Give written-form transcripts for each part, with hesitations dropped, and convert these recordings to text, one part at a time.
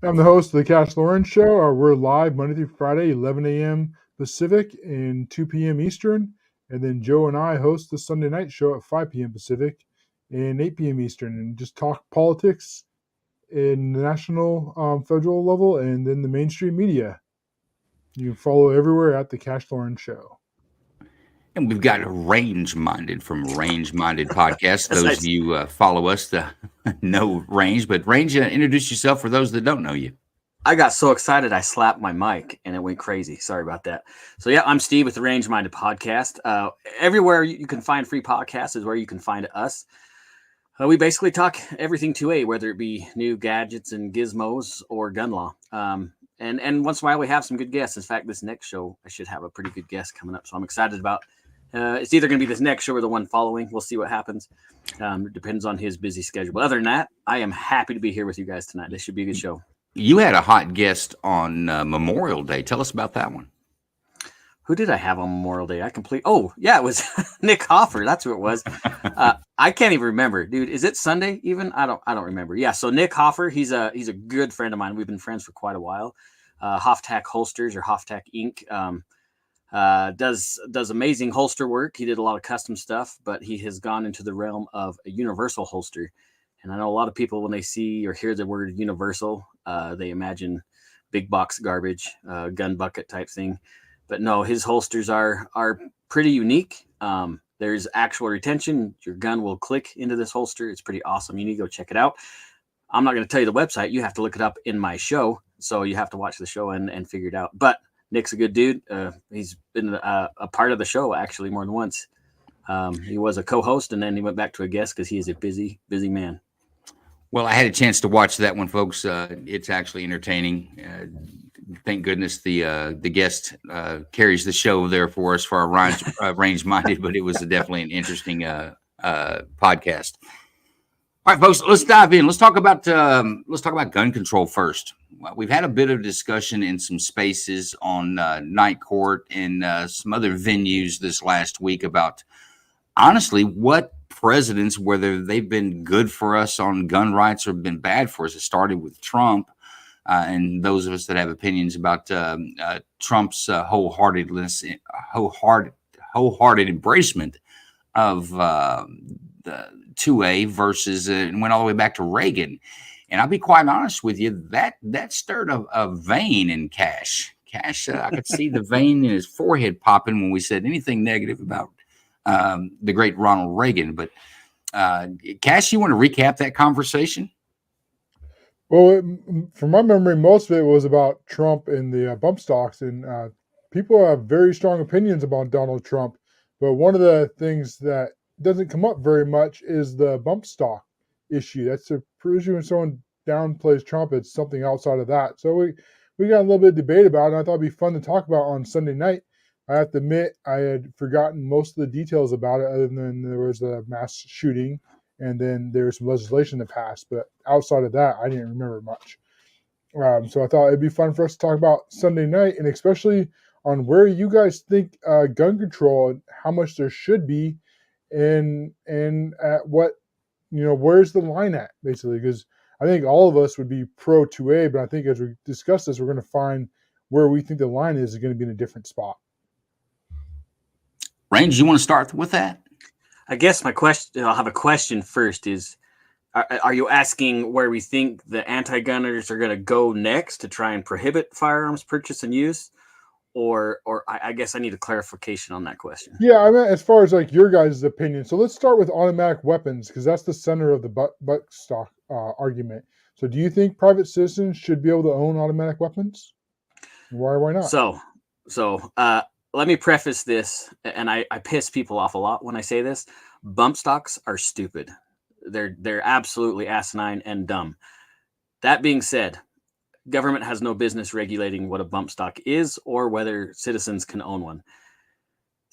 I'm the host of the Cash Lawrence Show. We're live Monday through Friday, 11 a.m. Pacific and 2 p.m. Eastern. And then Joe and I host the Sunday night show at 5 p.m. Pacific and 8 p.m. Eastern and just talk politics in the national, federal level, and then the mainstream media. You can follow everywhere at the Cash Lawrence Show. And we've got Range Minded from Range Minded Podcast. That's Those of nice. you follow us know Range, but Range, introduce yourself for those that don't know you. I got so excited I slapped my mic and it went crazy. Sorry about that. So yeah, I'm Steve with the Range Minded Podcast. Everywhere you can find free podcasts is where you can find us. We basically talk everything 2A, whether it be new gadgets and gizmos or gun law. And once in a while we have some good guests. In fact, this next show I should have a pretty good guest coming up, so I'm excited about. It's either going to be this next show or the one following. We'll see what happens. It depends on his busy schedule. But other than that, I am happy to be here with you guys tonight. This should be a good show. You had a hot guest on Memorial Day. Tell us about that one. Who did I have on Memorial Day? Oh, yeah, it was Nick Hoffer. That's who it was. I can't even remember, dude. Is it Sunday even? I don't remember. Yeah, so Nick Hoffer, he's a good friend of mine. We've been friends for quite a while. Hoftac Holsters or Hoftac Inc. Does amazing holster work. He did a lot of custom stuff, but he has gone into the realm of a universal holster. And I know a lot of people, when they see or hear the word universal, they imagine big box garbage, gun bucket type thing. But no, his holsters are pretty unique. There's actual retention. Your gun will click into this holster. It's pretty awesome. You need to go check it out. I'm not going to tell you the website. You have to look it up in my show. So you have to watch the show and figure it out. But Nick's a good dude. He's been a part of the show actually more than once. He was a co-host and then he went back to a guest because he is a busy man. Well, I had a chance to watch that one, folks. It's actually entertaining. Thank goodness the guest carries the show there for us for our range minded, but it was definitely an interesting podcast. All right, folks, let's dive in. Let's talk about gun control first. Well, we've had a bit of discussion in some spaces on Night Court and some other venues this last week about honestly what presidents, whether they've been good for us on gun rights or been bad for us. It started with Trump. And those of us that have opinions about Trump's wholehearted embracement of the 2A versus and went all the way back to Reagan. And I'll be quite honest with you, that stirred a vein in Cash. Cash, I could see the vein in his forehead popping when we said anything negative about the great Ronald Reagan. But Cash, you want to recap that conversation? Well, from my memory, most of it was about Trump and the bump stocks, and people have very strong opinions about Donald Trump. But one of the things that doesn't come up very much is the bump stock issue. That's a issue when someone downplays Trump. It's something outside of that. So we got a little bit of debate about it, and I thought it'd be fun to talk about on Sunday night. I have to admit, I had forgotten most of the details about it, other than there was a mass shooting. And then there was some legislation that passed. But outside of that, I didn't remember much. So I thought it'd be fun for us to talk about Sunday night, and especially on where you guys think gun control and how much there should be, and at what, where's the line at, basically. Because I think all of us would be pro 2A, but I think as we discuss this, we're going to find where we think the line is going to be in a different spot. Range, you want to start with that? I guess my question, I'll have a question first is, are you asking where we think the anti-gunners are going to go next to try and prohibit firearms purchase and use? Or I guess I need a clarification on that question. Yeah, I mean, as far as like your guys' opinion. So let's start with automatic weapons, because that's the center of the buck stock argument. So do you think private citizens should be able to own automatic weapons? Why not? So let me preface this, and I piss people off a lot when I say this. Bump stocks are stupid. They're absolutely asinine and dumb. That being said, government has no business regulating what a bump stock is or whether citizens can own one.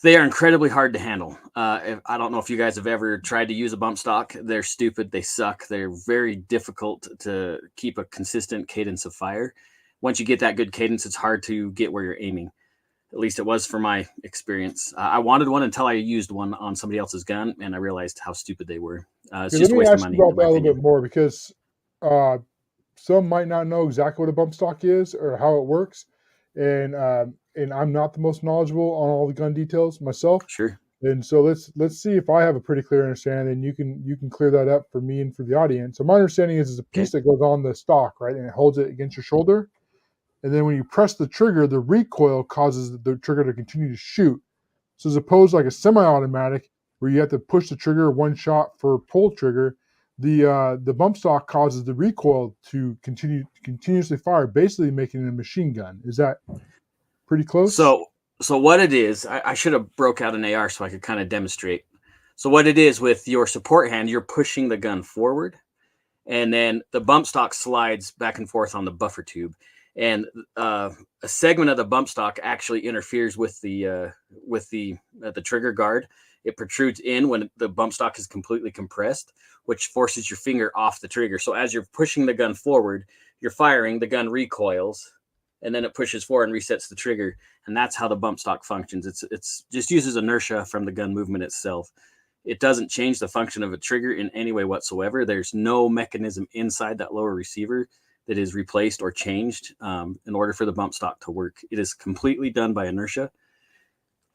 They are incredibly hard to handle. I don't know if you guys have ever tried to use a bump stock. They're stupid. They suck. They're very difficult to keep a consistent cadence of fire. Once you get that good cadence, it's hard to get where you're aiming. At least it was for my experience. I wanted one until I used one on somebody else's gun, and I realized how stupid they were. It's just a waste of money. Let me ask you about that a little bit more, because some might not know exactly what a bump stock is or how it works, and I'm not the most knowledgeable on all the gun details myself. Sure. And so let's see if I have a pretty clear understanding. You can clear that up for me and for the audience. So my understanding is a piece Okay. that goes on the stock, right, and it holds it against your shoulder. And then when you press the trigger, the recoil causes the trigger to continue to shoot. So as opposed to like a semi-automatic where you have to push the trigger one shot for pull trigger, the bump stock causes the recoil to continuously fire, basically making it a machine gun. Is that pretty close? So what it is, I should have broke out an AR so I could kind of demonstrate. So what it is with your support hand, you're pushing the gun forward, and then the bump stock slides back and forth on the buffer tube, and a segment of the bump stock actually interferes with the trigger guard. It protrudes in when the bump stock is completely compressed, which forces your finger off the trigger. So as you're pushing the gun forward, you're firing, the gun recoils, and then it pushes forward and resets the trigger. And that's how the bump stock functions. It's just uses inertia from the gun movement itself. It doesn't change the function of a trigger in any way whatsoever. There's no mechanism inside that lower receiver that is replaced or changed in order for the bump stock to work. It is completely done by inertia.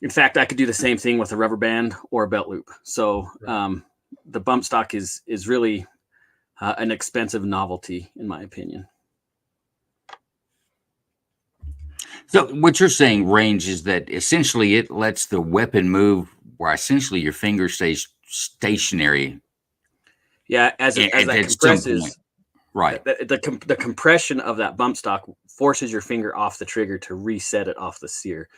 In fact, I could do the same thing with a rubber band or a belt loop. So the bump stock is really an expensive novelty, in my opinion. So what you're saying, range, is that essentially it lets the weapon move where essentially your finger stays stationary. Yeah, as that at some point. compresses, Right. the compression of that bump stock forces your finger off the trigger to reset it off the sear.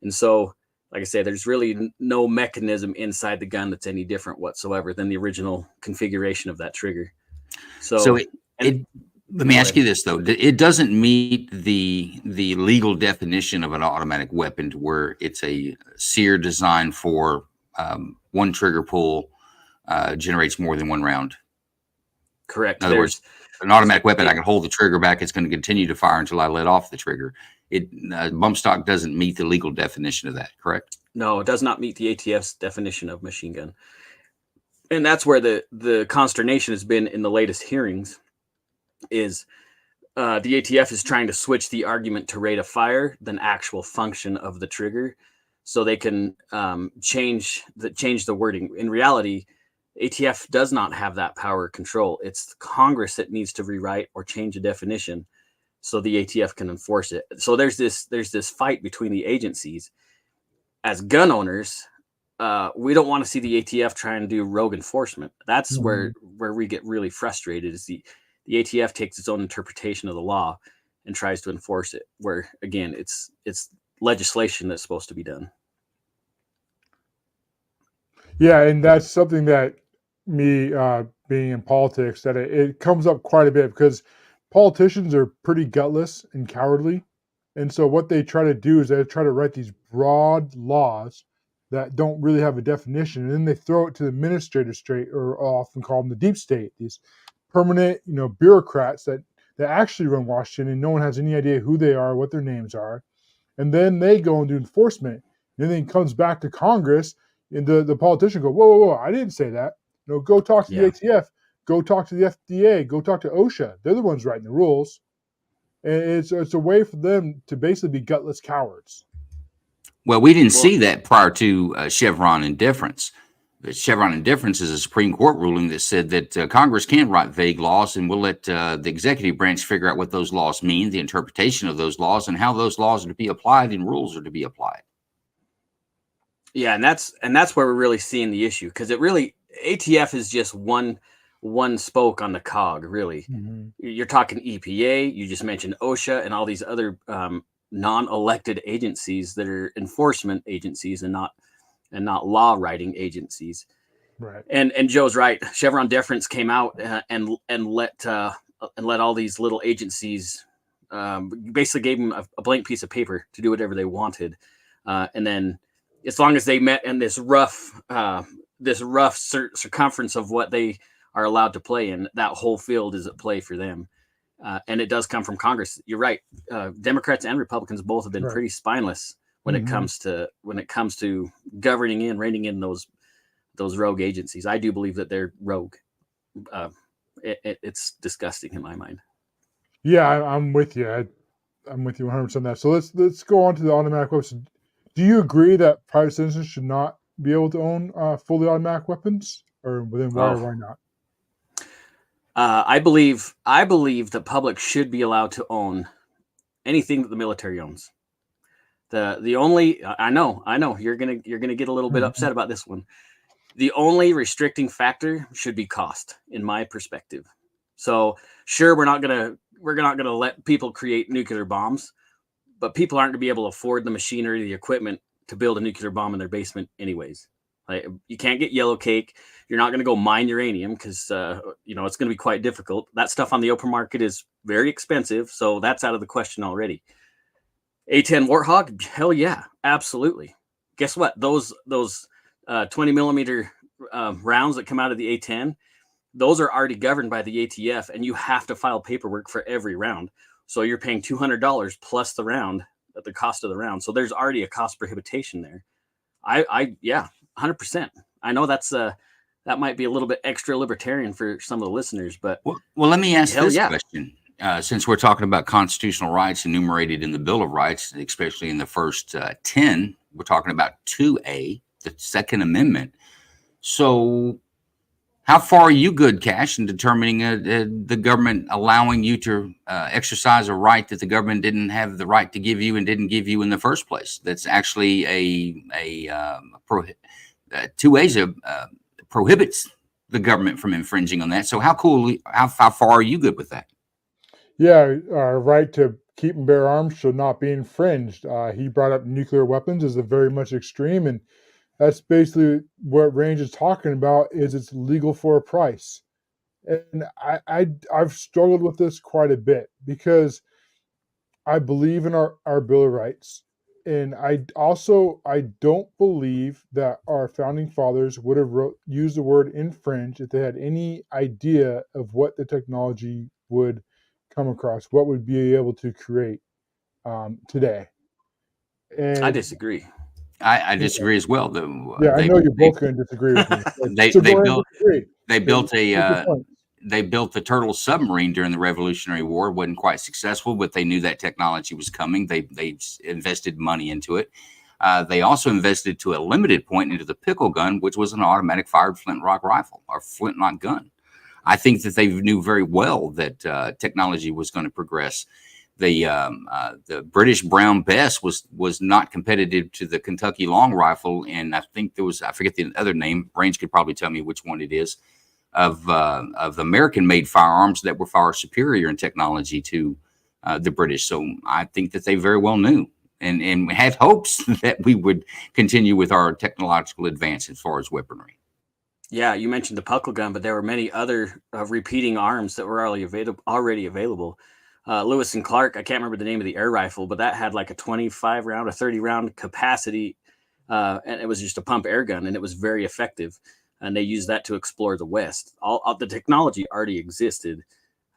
And so, like I say, there's really no mechanism inside the gun that's any different whatsoever than the original configuration of that trigger. So let me ask you this though: it doesn't meet the legal definition of an automatic weapon, to where it's a sear designed for one trigger pull generates more than one round. Correct. In other words, an automatic weapon, I can hold the trigger back; it's going to continue to fire until I let off the trigger. Bump stock doesn't meet the legal definition of that, correct? No, it does not meet the ATF's definition of machine gun, and that's where the consternation has been in the latest hearings. Is the ATF is trying to switch the argument to rate of fire than actual function of the trigger, so they can change the wording. In reality, ATF does not have that power or control. It's Congress that needs to rewrite or change the definition so the ATF can enforce it. So there's this fight between the agencies. As gun owners, we don't want to see the ATF trying to do rogue enforcement. That's where we get really frustrated. Is the ATF takes its own interpretation of the law and tries to enforce it, where again it's legislation that's supposed to be done. Yeah, and that's something that me being in politics, that it comes up quite a bit, because politicians are pretty gutless and cowardly. And so what they try to do is they try to write these broad laws that don't really have a definition, and then they throw it to the administrative state, or often call them the deep state, these permanent, bureaucrats that actually run Washington, and no one has any idea who they are, what their names are. And then they go and do enforcement. And then it comes back to Congress, and the politician go, whoa, whoa, whoa, I didn't say that. Go talk to the ATF, go talk to the FDA, go talk to OSHA. They're the ones writing the rules. And it's a way for them to basically be gutless cowards. Well, we didn't see that prior to Chevron indifference. But Chevron indifference is a Supreme Court ruling that said that Congress can't write vague laws, and we'll let the executive branch figure out what those laws mean, the interpretation of those laws, and how those laws are to be applied and rules are to be applied. Yeah, and that's where we're really seeing the issue, because ATF is just one spoke on the cog, really. Mm-hmm. You're talking EPA, you just mentioned OSHA and all these other non-elected agencies that are enforcement agencies and not law writing agencies. Right. And Joe's right. Chevron deference came out and let all these little agencies basically gave them a blank piece of paper to do whatever they wanted, and then as long as they met in this rough circumference of what they are allowed to play in, that whole field is at play for them. And it does come from Congress. You're right. Democrats and Republicans both have been pretty spineless when it comes to governing in, reining in those rogue agencies. I do believe that they're rogue. It's disgusting in my mind. Yeah, I'm with you. I'm with you 100% on that. So let's go on to the automatic weapons. Do you agree that private citizens should not be able to own fully automatic weapons, or then why or Oh, why not? I believe the public should be allowed to own anything that the military owns. The only I know you're gonna get a little bit Mhm. upset about this one. The only restricting factor should be cost, in my perspective. So sure, we're not gonna let people create nuclear bombs, but people aren't gonna be able to afford the machinery, the equipment to build a nuclear bomb in their basement, anyways. Like, you can't get yellow cake. You're not gonna go mine uranium because it's gonna be quite difficult. That stuff on the open market is very expensive, so that's out of the question already. A10 Warthog, hell yeah, absolutely. Guess what? Those 20 millimeter rounds that come out of the A10, those are already governed by the ATF, and you have to file paperwork for every round. So you're paying $200 plus the round at the cost of the round. So there's already a cost prohibition there. Yeah, 100%. I know that might be a little bit extra libertarian for some of the listeners, but Well, let me ask hell this yeah. question. Since we're talking about constitutional rights enumerated in the Bill of Rights, especially in the first 10, we're talking about 2A, the Second Amendment. So, how far are you good, Cash, in determining the government allowing you to exercise a right that the government didn't have the right to give you and didn't give you in the first place? That's actually a 2A prohibits the government from infringing on that. So how far are you good with that? Yeah, our right to keep and bear arms should not be infringed. He brought up nuclear weapons as a very much extreme, and that's basically what Range is talking about. Is it's legal for a price, and I've struggled with this quite a bit because I believe in our Bill of Rights, and I don't believe that our founding fathers would have used the word infringe if they had any idea of what the technology would come across, what would be able to create today. I And disagree. I yeah, disagree as well. yeah, I They know you're they both going to disagree with me. they So they go ahead and built disagree. they Okay, built a make your point. they built the turtle submarine during the Revolutionary War. It wasn't quite successful, but they knew that technology was coming. They invested money into it. They also invested to a limited point into the pickle gun, which was an automatic fired flintlock rifle or flintlock gun. I think that they knew very well that technology was going to progress. The British Brown Bess was not competitive to the Kentucky Long Rifle, and I think I forget the other name. Range could probably tell me which one it is of American made firearms that were far superior in technology to the British. So I think that they very well knew and had hopes that we would continue with our technological advance as far as weaponry. Yeah, you mentioned the puckle gun, but there were many other repeating arms that were already available. Lewis and Clark, I can't remember the name of the air rifle, but that had like a 25 round or 30 round capacity, and it was just a pump air gun, and it was very effective. And they used that to explore the West. All the technology already existed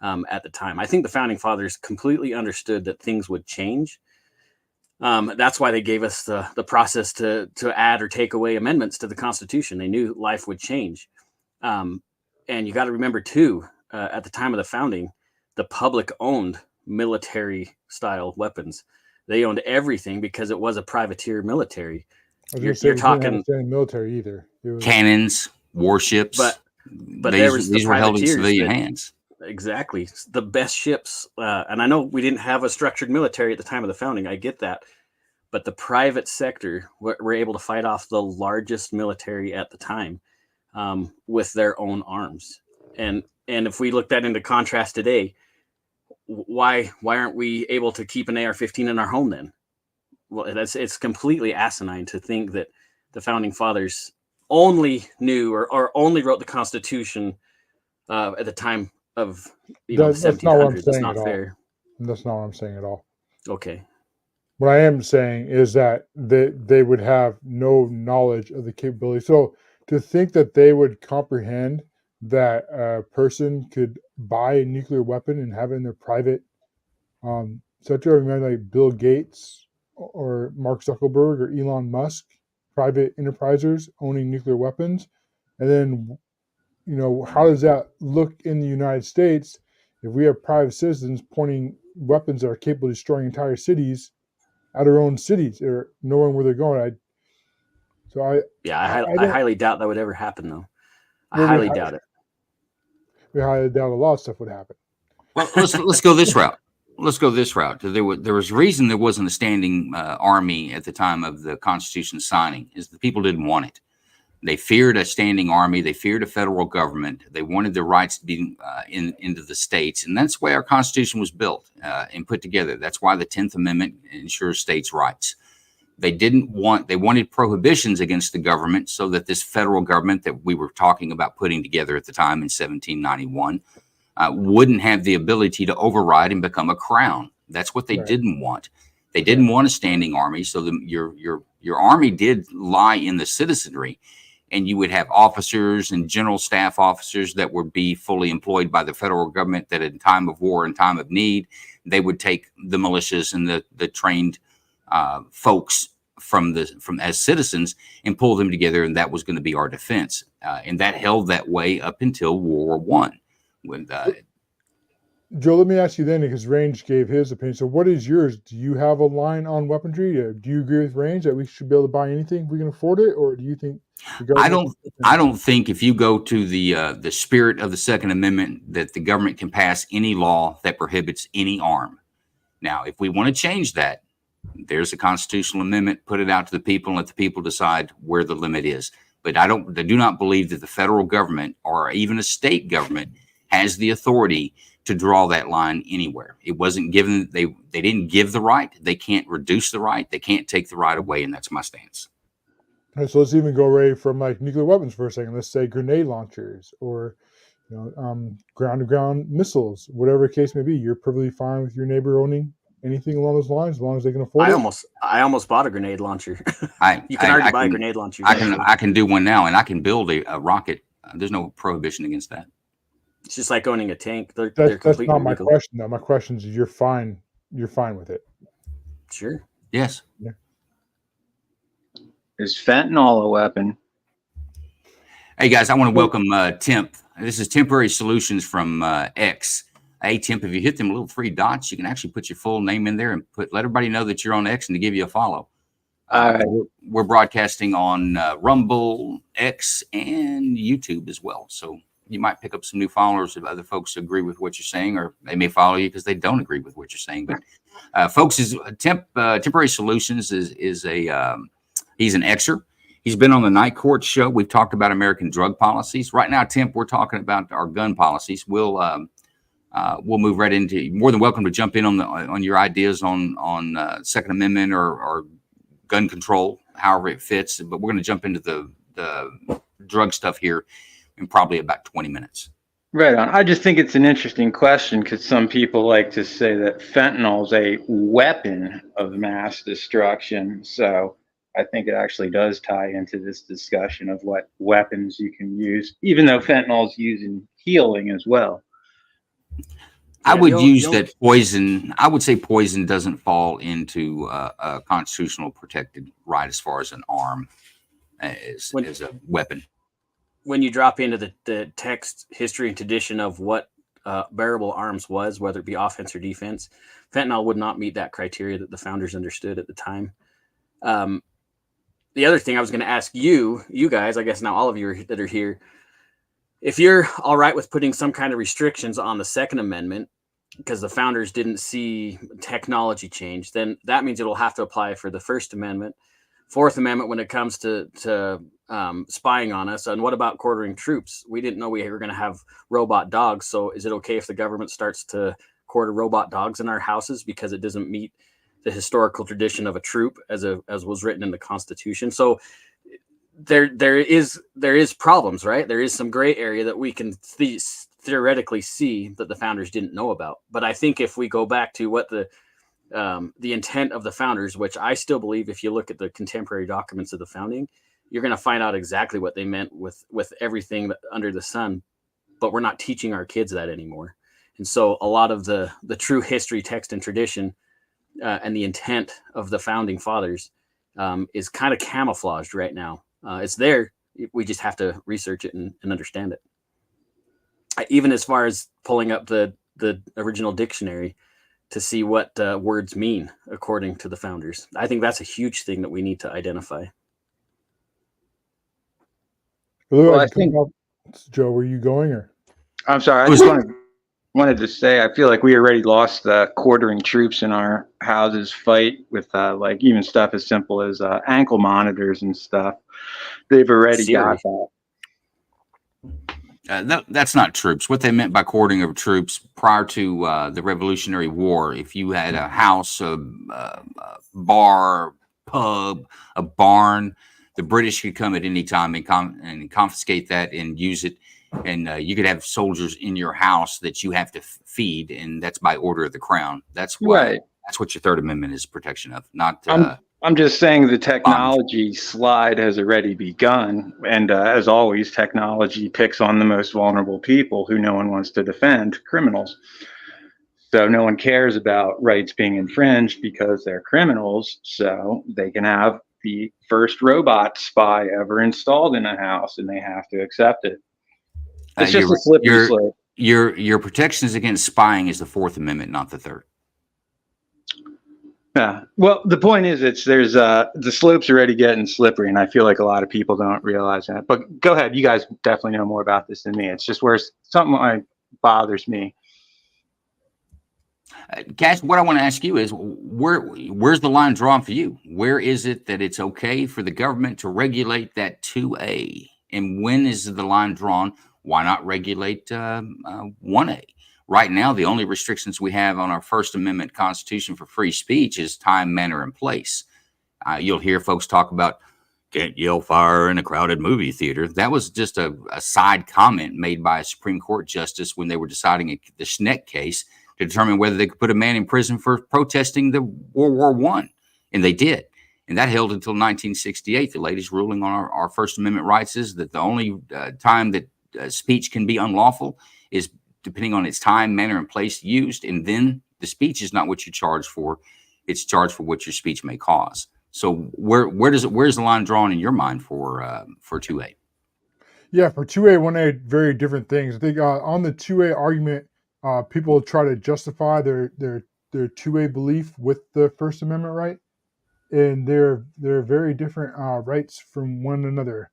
at the time. I think the founding fathers completely understood that things would change. That's why they gave us the process to add or take away amendments to the Constitution. They knew life would change, um, and you got to remember too, at the time of the founding, the public owned military style weapons. They owned everything because it was a privateer military. I was going You're, to say you're we didn't have a talking, standing military either. It was Cannons, warships, but there was the these were held in privateers civilian that hands. exactly the best ships. And I know we didn't have a structured military at the time of the founding. I get that, but the private sector were able to fight off the largest military at the time with their own arms. And if we look that into contrast today, why aren't we able to keep an AR-15 in our home then? Well, it's completely asinine to think that the founding fathers only knew or only wrote the Constitution at the time of the that's not what I'm 1700s. That's saying at not all. fair. That's not what I'm saying at all. Okay. What I am saying is that they would have no knowledge of the capability. So to think that they would comprehend that a person could buy a nuclear weapon and have it in their private sector, I remember like Bill Gates or Mark Zuckerberg or Elon Musk, private enterprisers owning nuclear weapons, and then how does that look in the United States If we have private citizens pointing weapons that are capable of destroying entire cities at our own cities or knowing where they're going, Yeah, I I don't. highly doubt that would ever happen, though. I Well, highly doubt it. we highly doubt a lot of stuff would happen. Well, let's go this route. Let's go this route. There was a reason there wasn't a standing army at the time of the Constitution signing. Is the people didn't want it. They feared a standing army. They feared a federal government. They wanted their rights to be into the states, and that's why our Constitution was built and put together. That's why the 10th Amendment ensures states' rights. They wanted prohibitions against the government so that this federal government that we were talking about putting together at the time in 1791 wouldn't have the ability to override and become a crown. That's what they didn't want. They didn't want a standing army. So your army did lie in the citizenry, and you would have officers and general staff officers that would be fully employed by the federal government, that in time of war and time of need, they would take the militias and the trained folks from as citizens and pull them together, and that was going to be our defense. And that held that way up until World War I. Joe, let me ask you then, because Range gave his opinion. So what is yours? Do you have a line on weaponry? Do you agree with Range that we should be able to buy anything if we can afford it? Or do you think I don't think if you go to the spirit of the Second Amendment that the government can pass any law that prohibits any arm. Now, if we want to change that, there's a constitutional amendment, put it out to the people and let the people decide where the limit is. But I do not believe that the federal government or even a state government has the authority to draw that line anywhere. It wasn't given. They didn't give the right. They can't reduce the right. They can't take the right away. And that's my stance. So let's even go away from like nuclear weapons for a second. Let's say grenade launchers or ground-to-ground missiles, whatever the case may be. You're perfectly fine with your neighbor owning anything along those lines, as long as they can afford it. I almost bought a grenade launcher. You can already buy a grenade launcher. I can do one now, and I can build a rocket. There's no prohibition against that. It's just like owning a tank. That's not my question, though. My question is, you're fine. You're fine with it. Sure. Yes. Yeah. Is fentanyl a weapon? Hey guys, I want to welcome Temp. This is Temporary Solutions from X. Hey Temp, if you hit them little three dots, you can actually put your full name in there and let everybody know that you're on X and to give you a follow. We're broadcasting on Rumble, X, and YouTube as well. So you might pick up some new followers if other folks agree with what you're saying, or they may follow you because they don't agree with what you're saying. But folks, Temporary Solutions is a he's an Xer. He's been on the Night Court show. We've talked about American drug policies. Right now, Temp, we're talking about our gun policies. We'll move right into. You're more than welcome to jump in on your ideas on Second Amendment or gun control, however it fits. But we're going to jump into the drug stuff here in probably about 20 minutes. Right on. I just think it's an interesting question because some people like to say that fentanyl is a weapon of mass destruction. So I think it actually does tie into this discussion of what weapons you can use, even though fentanyl is used in healing as well. I would poison. I would say poison doesn't fall into a constitutional protected right as far as an arm as a weapon. When you drop into the text, history, and tradition of what bearable arms was, whether it be offense or defense, fentanyl would not meet that criteria that the founders understood at the time. The other thing I was going to ask you guys, I guess now all of you that are here, if you're all right with putting some kind of restrictions on the Second Amendment because the founders didn't see technology change, then that means it'll have to apply for the First Amendment, Fourth Amendment when it comes to spying on us. And what about quartering troops? We didn't know we were going to have robot dogs. So is it okay if the government starts to quarter robot dogs in our houses because it doesn't meet the historical tradition of a troop as was written in the Constitution? So there is problems, right? There is some gray area that we can theoretically see that the founders didn't know about. But I think if we go back to what the intent of the founders, which I still believe, if you look at the contemporary documents of the founding, you're going to find out exactly what they meant with everything under the sun. But we're not teaching our kids that anymore. And so a lot of the true history, text, and tradition and the intent of the founding fathers is kind of camouflaged right now. It's there. We just have to research it and understand it. Even as far as pulling up the the original dictionary to see what words mean according to the founders. I think that's a huge thing that we need to identify. Well, I think, Joe, were you going or? I'm sorry, I just wanted to say, I feel like we already lost quartering troops in our houses fight with like even stuff as simple as ankle monitors and stuff. They've already got that. That's not troops. What they meant by quartering of troops prior to the Revolutionary War, if you had a house, a bar, pub, a barn, the British could come at any time and confiscate that and use it. And you could have soldiers in your house that you have to feed, and that's by order of the crown. That's why. Right. That's what your Third Amendment is protection of, not. I'm just saying the technology slide has already begun, and as always, technology picks on the most vulnerable people who no one wants to defend, criminals. So no one cares about rights being infringed because they're criminals, so they can have the first robot spy ever installed in a house, and they have to accept it. It's just a slippery slope. Your protections against spying is the Fourth Amendment, not the Third. Yeah. Well, the point is, there's the slope's already getting slippery, and I feel like a lot of people don't realize that. But go ahead, you guys definitely know more about this than me. It's just where something like bothers me. Cash, what I want to ask you is, where's the line drawn for you? Where is it that it's okay for the government to regulate that 2A, and when is the line drawn? Why not regulate 1A? Right now, the only restrictions we have on our First Amendment Constitution for free speech is time, manner, and place. You'll hear folks talk about can't yell fire in a crowded movie theater. That was just a side comment made by a Supreme Court justice when they were deciding the Schneck case to determine whether they could put a man in prison for protesting the World War I, and they did. And that held until 1968. The latest ruling on our First Amendment rights is that the only time that speech can be unlawful is depending on its time, manner, and place used. And then the speech is not what you're charged for. It's charged for what your speech may cause. So where's the line drawn in your mind for 2A? Yeah, for 2A, 1A, very different things. I think on the 2A argument, people try to justify their 2A belief with the First Amendment right. And they're very different rights from one another.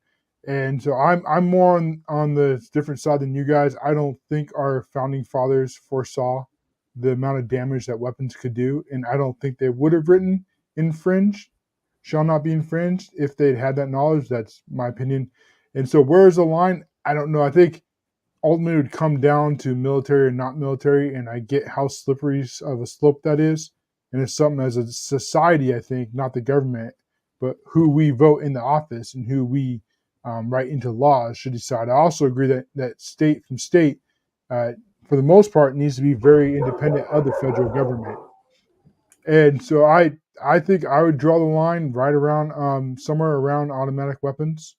And so I'm more on the different side than you guys. I don't think our founding fathers foresaw the amount of damage that weapons could do, and I don't think they would have written infringed, shall not be infringed, if they'd had that knowledge. That's my opinion. And so where's the line? I don't know. I think ultimately it would come down to military or not military, and I get how slippery of a slope that is. And it's something as a society, I think, not the government, but who we vote in the office and who we write into laws should decide. I also agree that state from state, for the most part, needs to be very independent of the federal government. And so I think I would draw the line right around somewhere around automatic weapons.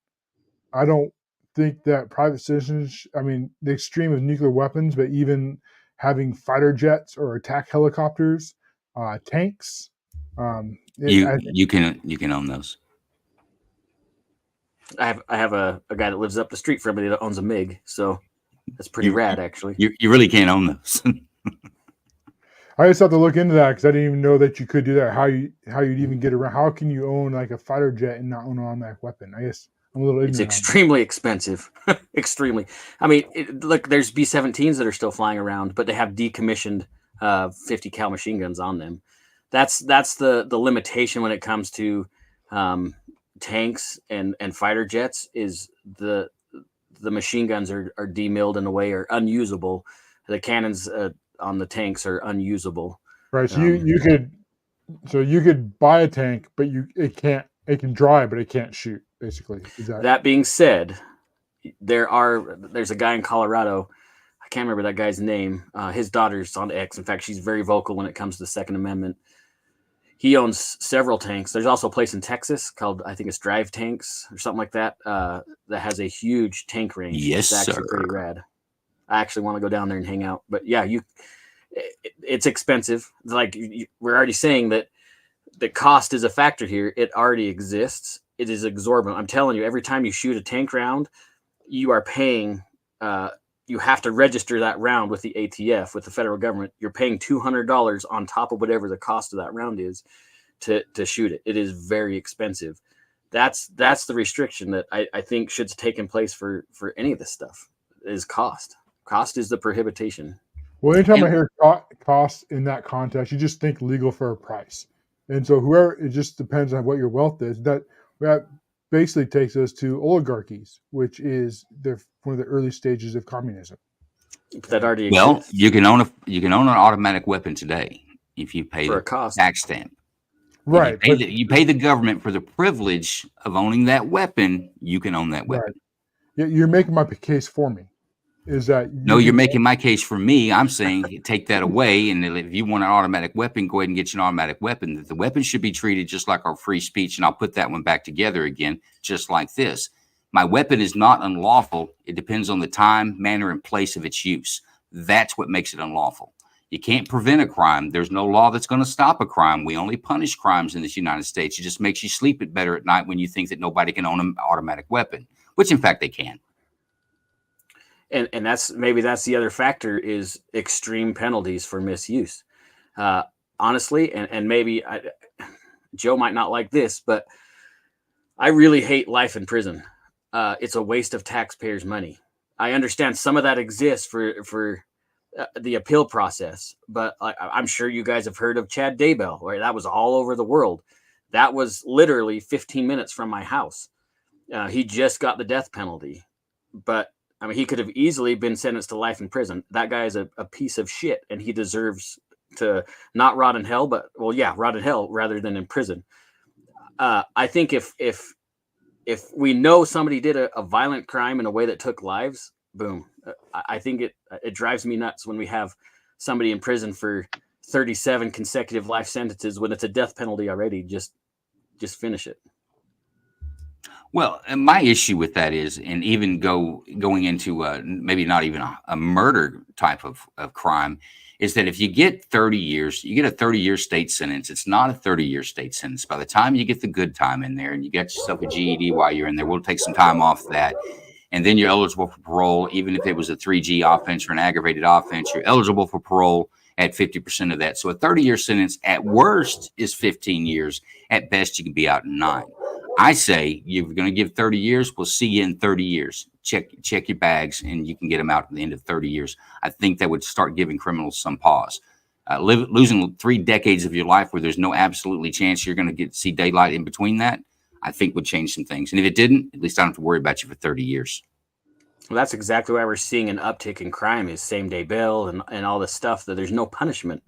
I don't think that private citizens, the extreme of nuclear weapons, but even having fighter jets or attack helicopters, tanks. You can own those. I have a guy that lives up the street from me that owns a MiG, so that's pretty rad, actually. You really can't own those. I just have to look into that because I didn't even know that you could do that. How you'd even get around? How can you own like a fighter jet and not own an automatic weapon? I guess I'm a little ignorant. It's extremely expensive. Extremely. Look, there's B-17s that are still flying around, but they have decommissioned 50 cal machine guns on them. That's the limitation when it comes to tanks and fighter jets, is the machine guns are demilled in a way, or unusable. The cannons on the tanks are unusable. Right. So you could buy a tank, but it can drive, but it can't shoot, basically. That being said, there's a guy in Colorado. I can't remember that guy's name. His daughter's on X. In fact, she's very vocal when it comes to the Second Amendment. He owns several tanks. There's also a place in Texas called, I think it's Drive Tanks or something like that, that has a huge tank range. Yes, it's actually pretty rad. I actually want to go down there and hang out. But yeah, it's expensive. Like we're already saying that the cost is a factor here. It already exists. It is exorbitant. I'm telling you, every time you shoot a tank round, you are paying you have to register that round with the ATF, with the federal government. You're paying $200 on top of whatever the cost of that round is to shoot it. It is very expensive. That's the restriction that I think should have taken place for any of this stuff is cost. Cost is the prohibition. Well, anytime I And- hear costs in that context, you just think legal for a price. And so it just depends on what your wealth is. That basically takes us to oligarchies, which is one of the early stages of communism. That already Well, exists you can own an automatic weapon today if you pay for the a cost. tax stamp. Right. You pay the government for the privilege of owning that weapon. You can own that weapon. You're making my case for me. Is that No, you're making my case for me. I'm saying take that away, and if you want an automatic weapon, go ahead and get you an automatic weapon. The weapon should be treated just like our free speech, and I'll put that one back together again, just like this. My weapon is not unlawful. It depends on the time, manner, and place of its use. That's what makes it unlawful. You can't prevent a crime. There's no law that's going to stop a crime. We only punish crimes in this United States. It just makes you sleep better at night when you think that nobody can own an automatic weapon, which in fact they can. And that's the other factor is extreme penalties for misuse. Honestly, and maybe Joe might not like this, but I really hate life in prison. It's a waste of taxpayers' money. I understand some of that exists for the appeal process, but I'm sure you guys have heard of Chad Daybell, where that was all over the world. That was literally 15 minutes from my house. He just got the death penalty, but I mean, he could have easily been sentenced to life in prison. That guy is a piece of shit, and he deserves to not rot in hell, but rot in hell rather than in prison. I think if we know somebody did a violent crime in a way that took lives, boom. I think it drives me nuts when we have somebody in prison for 37 consecutive life sentences when it's a death penalty already. Just finish it. Well, and my issue with that is, and even going into maybe not even a murder type of crime, is that if you get 30 years, you get a 30-year state sentence. It's not a 30-year state sentence. By the time you get the good time in there and you get yourself a GED while you're in there, we'll take some time off that. And then you're eligible for parole. Even if it was a 3G offense or an aggravated offense, you're eligible for parole at 50% of that. So a 30-year sentence at worst is 15 years. At best, you can be out in 9. I say you're going to give 30 years. We'll see you in 30 years. Check your bags, and you can get them out at the end of 30 years. I think that would start giving criminals some pause. Losing 3 decades of your life where there's no absolutely chance you're going to see daylight in between that, I think would change some things. And if it didn't, at least I don't have to worry about you for 30 years. Well, that's exactly why we're seeing an uptick in crime is same-day bail and all this stuff, that there's no punishment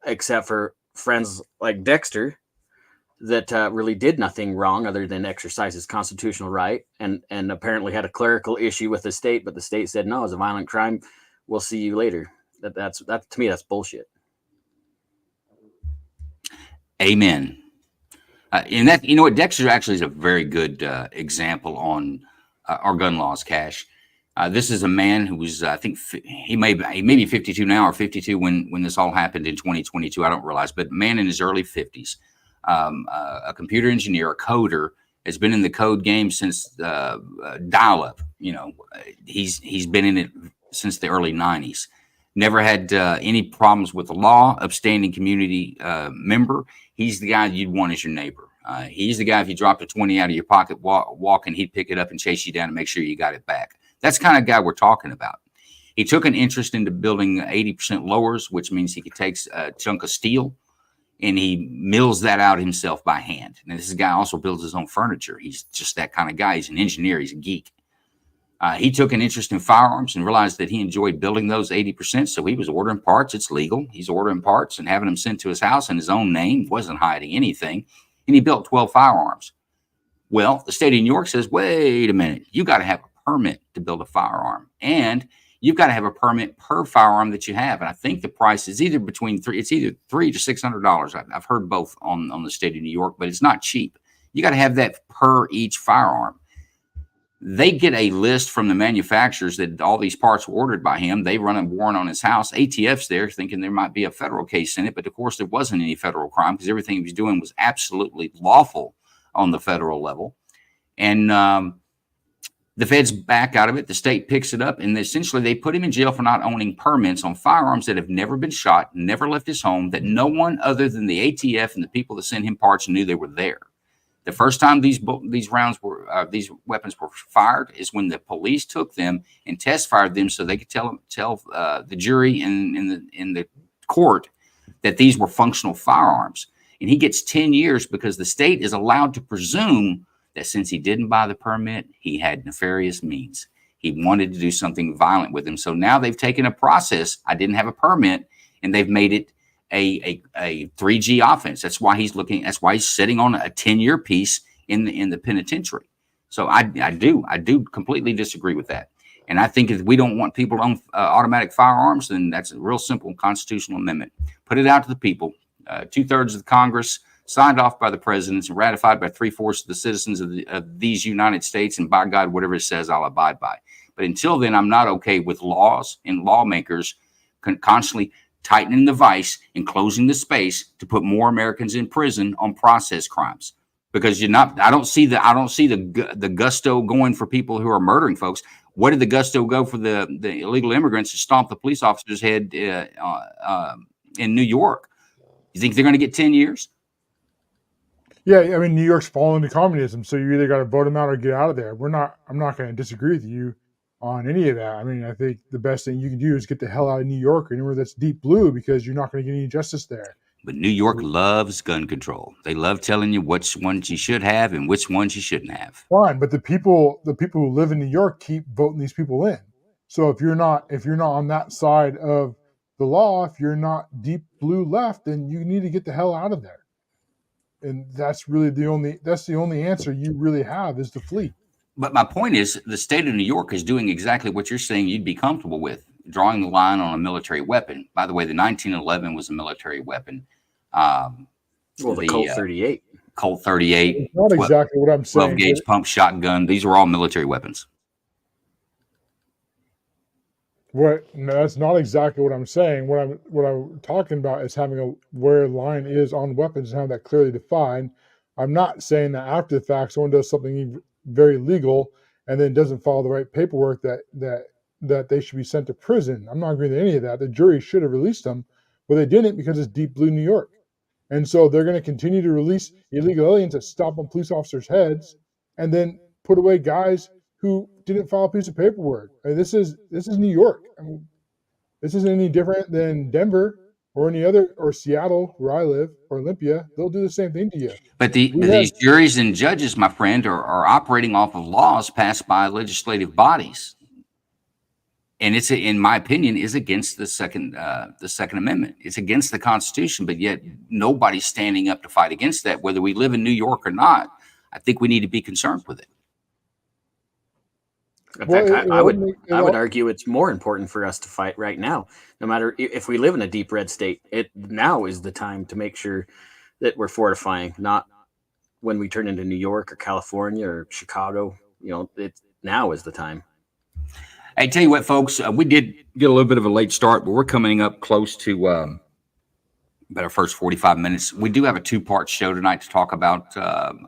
except for friends like Dexter that really did nothing wrong other than exercise his constitutional right and apparently had a clerical issue with the state, but the state said, no, it's a violent crime. We'll see you later. That to me, that's bullshit. Amen. And that, you know what, Dexter actually is a very good example on our gun laws, Cash. This is a man who was, I think he may be 52 now or 52 when this all happened in 2022. I don't realize, but man in his early 50s, a computer engineer, a coder, has been in the code game since dial-up. You know, he's been in it since the early 90s. Never had any problems with the law. Upstanding community member. He's the guy you'd want as your neighbor. He's the guy, if you dropped a 20 out of your pocket walking, he'd pick it up and chase you down and make sure you got it back. That's the kind of guy we're talking about. He took an interest into building 80% lowers, which means he could take a chunk of steel and he mills that out himself by hand. And this guy also builds his own furniture. He's just that kind of guy. He's an engineer. He's a geek. He took an interest in firearms and realized that he enjoyed building those 80%. So he was ordering parts. It's legal. He's ordering parts and having them sent to his house in his own name. Wasn't hiding anything. And he built 12 firearms. Well, the state of New York says, wait a minute. You got to have a permit to build a firearm. And you've got to have a permit per firearm that you have. And I think the price is either between $300 to $600. I've heard both on the state of New York, but it's not cheap. You got to have that per each firearm. They get a list from the manufacturers that all these parts were ordered by him. They run a warrant on his house. ATF's there thinking there might be a federal case in it. But of course, there wasn't any federal crime because everything he was doing was absolutely lawful on the federal level. And The feds back out of it. The state picks it up, and essentially they put him in jail for not owning permits on firearms that have never been shot, never left his home, that no one other than the ATF and the people that sent him parts knew they were there. The first time these weapons were fired is when the police took them and test fired them, so they could tell the jury in the court that these were functional firearms. And he gets 10 years because the state is allowed to presume that since he didn't buy the permit, he had nefarious means. He wanted to do something violent with him. So now they've taken a process. I didn't have a permit, and they've made it a 3G offense. That's why he's sitting on a 10-year piece in the penitentiary. So I do completely disagree with that. And I think if we don't want people to own automatic firearms, then that's a real simple constitutional amendment. Put it out to the people. 2/3 of the Congress, signed off by the presidents and ratified by 3/4 of the citizens of these United States. And by God, whatever it says, I'll abide by. But until then, I'm not okay with laws and lawmakers constantly tightening the vice and closing the space to put more Americans in prison on process crimes. Because I don't see the gusto going for people who are murdering folks. What did the gusto go for the illegal immigrants to stomp the police officer's head in New York? You think they're going to get 10 years? Yeah, I mean, New York's fallen to communism, so you either got to vote them out or get out of there. I'm not going to disagree with you on any of that. I mean, I think the best thing you can do is get the hell out of New York or anywhere that's deep blue, because you're not going to get any justice there. But New York loves gun control. They love telling you which ones you should have and which ones you shouldn't have. Fine, but the people who live in New York keep voting these people in. So if you're not on that side of the law, if you're not deep blue left, then you need to get the hell out of there. And that's really the only answer you really have is to flee. But my point is, the state of New York is doing exactly what you're saying you'd be comfortable with, drawing the line on a military weapon. By the way, the 1911 was a military weapon. The Colt 38. Colt 38. It's not exactly what I'm saying. 12 gauge pump shotgun. These were all military weapons. No, that's not exactly what I'm saying. What I'm talking about is having where the line is on weapons and having that clearly defined. I'm not saying that after the fact someone does something very legal and then doesn't follow the right paperwork that they should be sent to prison. I'm not agreeing to any of that. The jury should have released them, but they didn't because it's deep blue New York. And so they're going to continue to release illegal aliens that stomp on police officers' heads and then put away guys who didn't file a piece of paperwork. This is New York. I mean, this isn't any different than Denver or any other, or Seattle, where I live, or Olympia. They'll do the same thing to you. But these juries and judges, my friend, are operating off of laws passed by legislative bodies, and it's, in my opinion, is against the Second Amendment. It's against the Constitution, but yet nobody's standing up to fight against that, whether we live in New York or not. I think we need to be concerned with it. In fact, I would argue it's more important for us to fight right now. No matter if we live in a deep red state, now is the time to make sure that we're fortifying, not when we turn into New York or California or Chicago. Now is the time. Hey, tell you what, folks, we did get a little bit of a late start, but we're coming up close to about our first 45 minutes. We do have a 2-part show tonight to talk about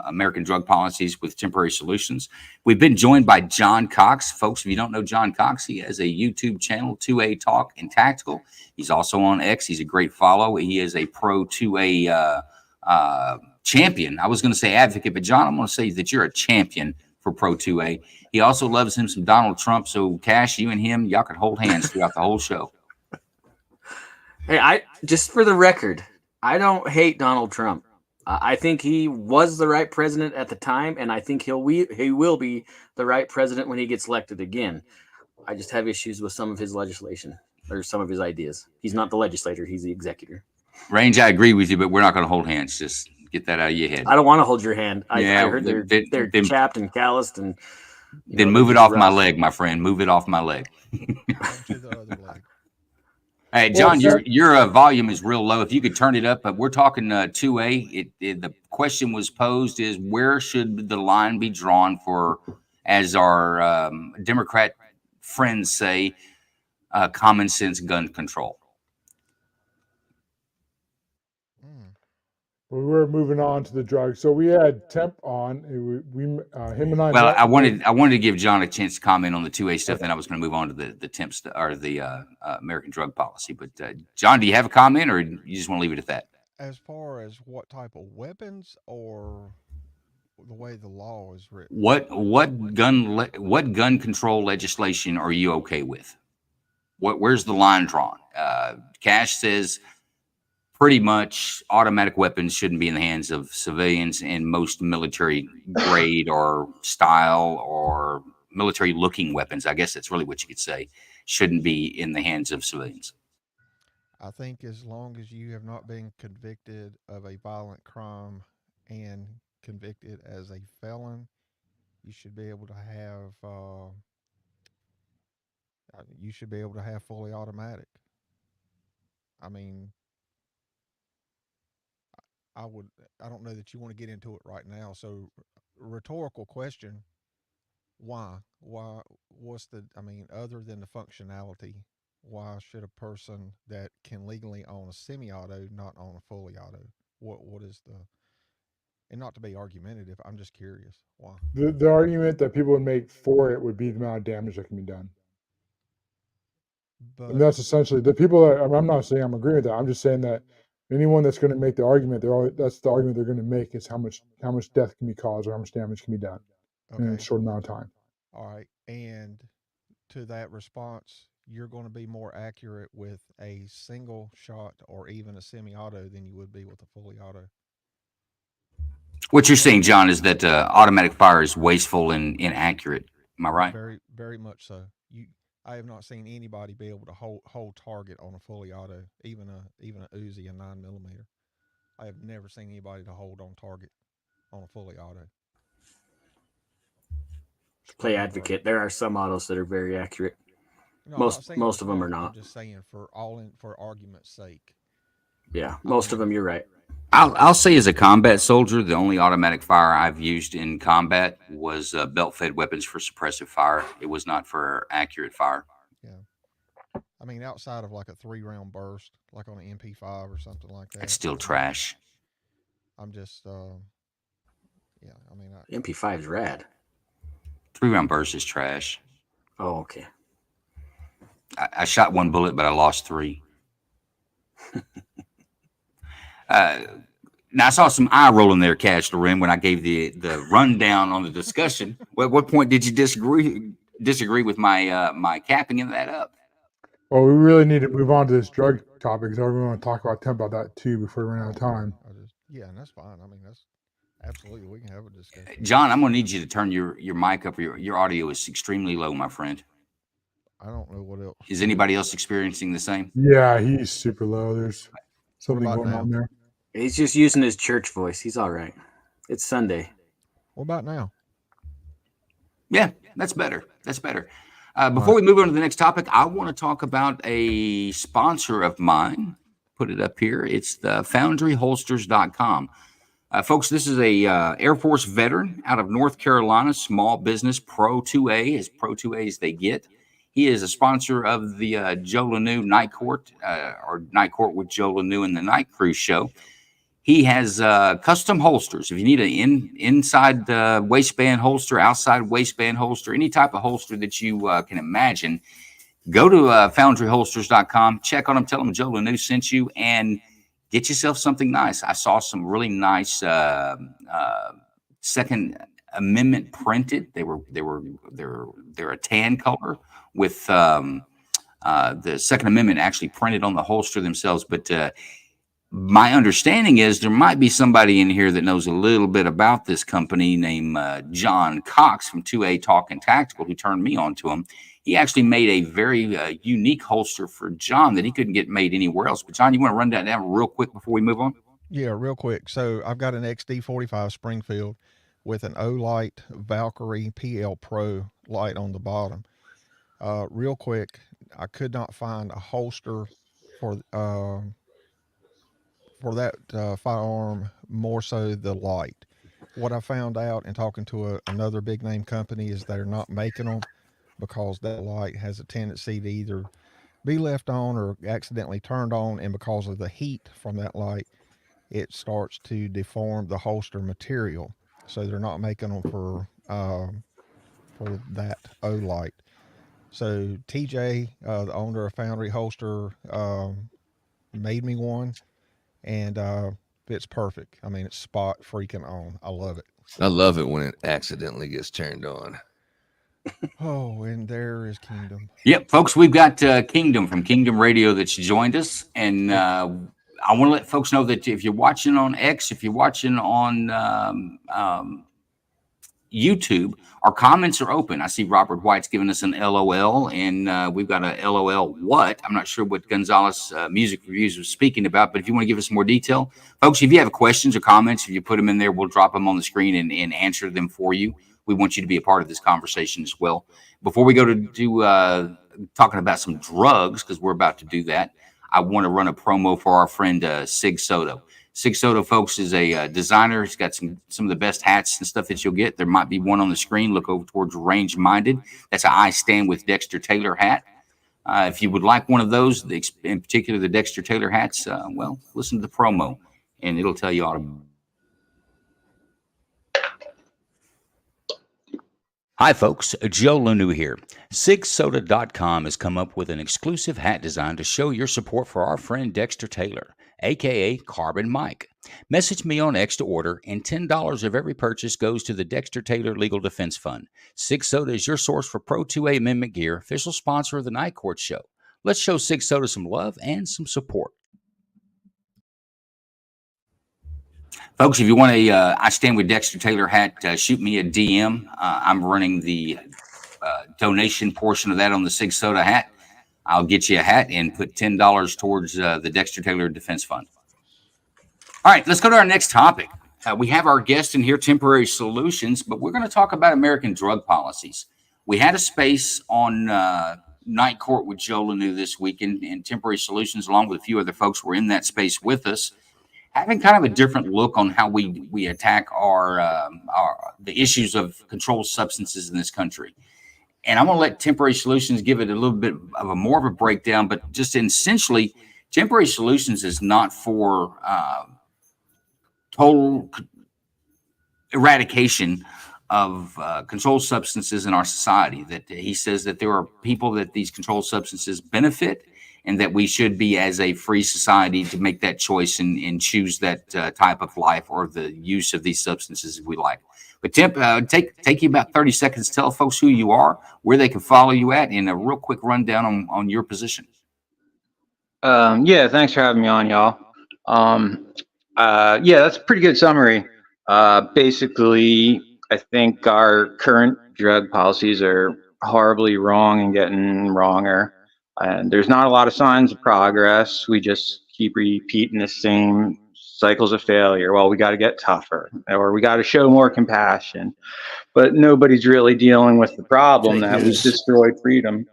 American drug policies with Temporary Solutions. We've been joined by John Cox. Folks, if you don't know John Cox, he has a YouTube channel, 2A Talk and Tactical. He's also on X. He's a great follow. He is a pro 2A champion. I was going to say advocate, but John, I'm going to say that you're a champion for pro 2A. He also loves him some Donald Trump. So Cash, you and him, y'all could hold hands throughout the whole show. Hey, just for the record, I don't hate Donald Trump. I think he was the right president at the time, and I think he will be the right president when he gets elected again. I just have issues with some of his legislation or some of his ideas. He's not the legislator; he's the executor. Range, I agree with you, but we're not going to hold hands. Just get that out of your head. I don't want to hold your hand. I heard they're chapped and calloused, and then move it off my leg, my friend. Move it off my leg. Hey, John, your volume is real low. If you could turn it up, but we're talking 2A. The question was posed is, where should the line be drawn for, as our Democrat friends say, common sense gun control? We were moving on to the drugs. So we had Temp on. Him and I Well, met. I wanted to give John a chance to comment on the 2A stuff. Okay. Then I was going to move on to the temp or the American drug policy. But John, do you have a comment, or you just want to leave it at that? As far as what type of weapons or the way the law is written? What gun control legislation are you okay with? Where's the line drawn? Cash says pretty much automatic weapons shouldn't be in the hands of civilians, and most military grade or style or military looking weapons, I guess that's really what you could say, shouldn't be in the hands of civilians. I think as long as you have not been convicted of a violent crime and convicted as a felon, you should be able to have fully automatic. I mean, I don't know that you want to get into it right now. So, rhetorical question: why? Other than the functionality, why should a person that can legally own a semi-auto not own a fully auto? What is the? And not to be argumentative, I'm just curious why. The argument that people would make for it would be the amount of damage that can be done. And But that's essentially the people that I'm not saying I'm agreeing with that. I'm just saying that anyone that's going to make the argument, that's the argument they're going to make is how much death can be caused or how much damage can be done in a okay, short amount of time. all right. And to that response, you're going to be more accurate with a single shot or even a semi-auto than you would be with a fully auto. What you're saying, John, is that automatic fire is wasteful and inaccurate. Am I right? Very, very much so. I have not seen anybody be able to hold target on a fully auto, even a Uzi, a 9mm. I have never seen anybody to hold on target on a fully auto. Play advocate. There are some autos that are very accurate. No, most of them are I'm not. just saying for argument's sake. Yeah, most of them. You're right. I'll say as a combat soldier, the only automatic fire I've used in combat was belt-fed weapons for suppressive fire. It was not for accurate fire. Yeah. I mean, outside of like a 3-round burst, like on an MP5 or something like that. It's still trash. I'm just, yeah. I mean, MP5 is rad. 3-round burst is trash. Oh, okay. I shot 1 bullet, but I lost 3. Now I saw some eye rolling there, Cash Loren, when I gave the rundown on the discussion. At what point did you disagree with my my capping of that up? Well, we really need to move on to this drug topic because I really want to talk about Temp about that too before we run out of time. Yeah, and that's fine. I mean, that's absolutely, we can have a discussion. John, I'm going to need you to turn your mic up. Your audio is extremely low, my friend. I don't know what else. Is anybody else experiencing the same? Yeah, he's super low. There's something about going now? on there. He's just using his church voice. He's all right. It's Sunday. What about now? Yeah, that's better. That's better. Before we move on to the next topic, I want to talk about a sponsor of mine. Put it up here. It's the FoundryHolsters.com. Folks, this is a Air Force veteran out of North Carolina, small business, Pro 2A, as Pro 2A as they get. He is a sponsor of the Joe Lanu Night Court, or Night Court with Joe Lanu and the Night Cruise show. He has custom holsters. If you need an inside waistband holster, outside waistband holster, any type of holster that you can imagine, go to FoundryHolsters.com, check on them, tell them Joe Lanu sent you, and get yourself something nice. I saw some really nice Second Amendment printed. They're a tan color with the Second Amendment actually printed on the holster themselves, but my understanding is there might be somebody in here that knows a little bit about this company named John Cox from 2A Talking Tactical, who turned me on to him. He actually made a very unique holster for John that he couldn't get made anywhere else. But John, you want to run that down real quick before we move on? Yeah, real quick. So I've got an XD45 Springfield with an Olight Valkyrie PL Pro light on the bottom. Real quick, I could not find a holster for that firearm, more so the light. What I found out in talking to another big name company is they're not making them because that light has a tendency to either be left on or accidentally turned on, and because of the heat from that light, it starts to deform the holster material. So they're not making them for that Olight. So TJ, the owner of Foundry Holster, made me one, and it's perfect. I mean, it's spot freaking on. I love it. I love it when it accidentally gets turned on. Oh, and there is Kingdom. Yep, folks, we've got Kingdom from Kingdom Radio that's joined us, and I want to let folks know that if you're watching on X, if you're watching on YouTube, our comments are open. I see Robert White's giving us an LOL, and we've got a LOL what? I'm not sure what Gonzalez Music Reviews was speaking about, but if you want to give us more detail, folks, if you have questions or comments, if you put them in there, we'll drop them on the screen and answer them for you. We want you to be a part of this conversation as well. Before we go to talking about some drugs, because we're about to do that, I want to run a promo for our friend Sig Soto. Sig Soto, folks, is a designer. He's got some of the best hats and stuff that you'll get. There might be one on the screen. Look over towards Range Minded. That's an I Stand with Dexter Taylor hat. If you would like one of those, in particular the Dexter Taylor hats, well, listen to the promo, and it'll tell you all about it. Hi, folks. Joe Lanu here. SigSoda.com has come up with an exclusive hat design to show your support for our friend Dexter Taylor, a.k.a. Carbon Mike. Message me on X to order, and $10 of every purchase goes to the Dexter Taylor Legal Defense Fund. Sig Soda is your source for Pro 2A Amendment gear, official sponsor of the Night Court Show. Let's show Sig Soda some love and some support. Folks, if you want a I Stand with Dexter Taylor hat, shoot me a DM. I'm running the donation portion of that on the Sig Soda hat. I'll get you a hat and put $10 towards the Dexter Taylor Defense Fund. All right, let's go to our next topic. We have our guest in here, Temporary Solutions, but we're going to talk about American drug policies. We had a space on Night Court with Joe Lanu this week, and Temporary Solutions, along with a few other folks, were in that space with us, having kind of a different look on how we attack the issues of controlled substances in this country. And I'm going to let Temporary Solutions give it a little bit of a more of a breakdown, but just essentially, Temporary Solutions is not for total eradication of controlled substances in our society. That he says that there are people that these controlled substances benefit, and that we should be, as a free society, to make that choice and choose that type of life or the use of these substances if we like. But Temp, take you about 30 seconds to tell folks who you are, where they can follow you at, and a real quick rundown on your position. Yeah, thanks for having me on, y'all. Yeah, that's a pretty good summary. Basically, I think our current drug policies are horribly wrong and getting wronger. And there's not a lot of signs of progress. We just keep repeating the same cycles of failure. Well, we got to get tougher, or we got to show more compassion. But nobody's really dealing with the problem that we've destroyed freedom.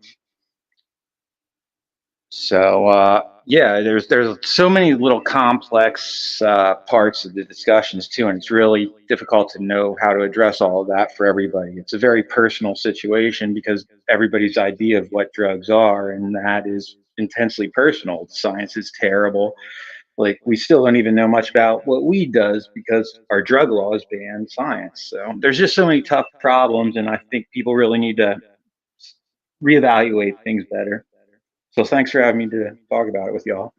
So, yeah, there's so many little complex parts of the discussions too, and it's really difficult to know how to address all of that for everybody. It's a very personal situation because everybody's idea of what drugs are, and that is intensely personal. Science is terrible. Like, we still don't even know much about what weed does because our drug laws ban science. So there's just so many tough problems, and I think people really need to reevaluate things better. So thanks for having me to talk about it with y'all.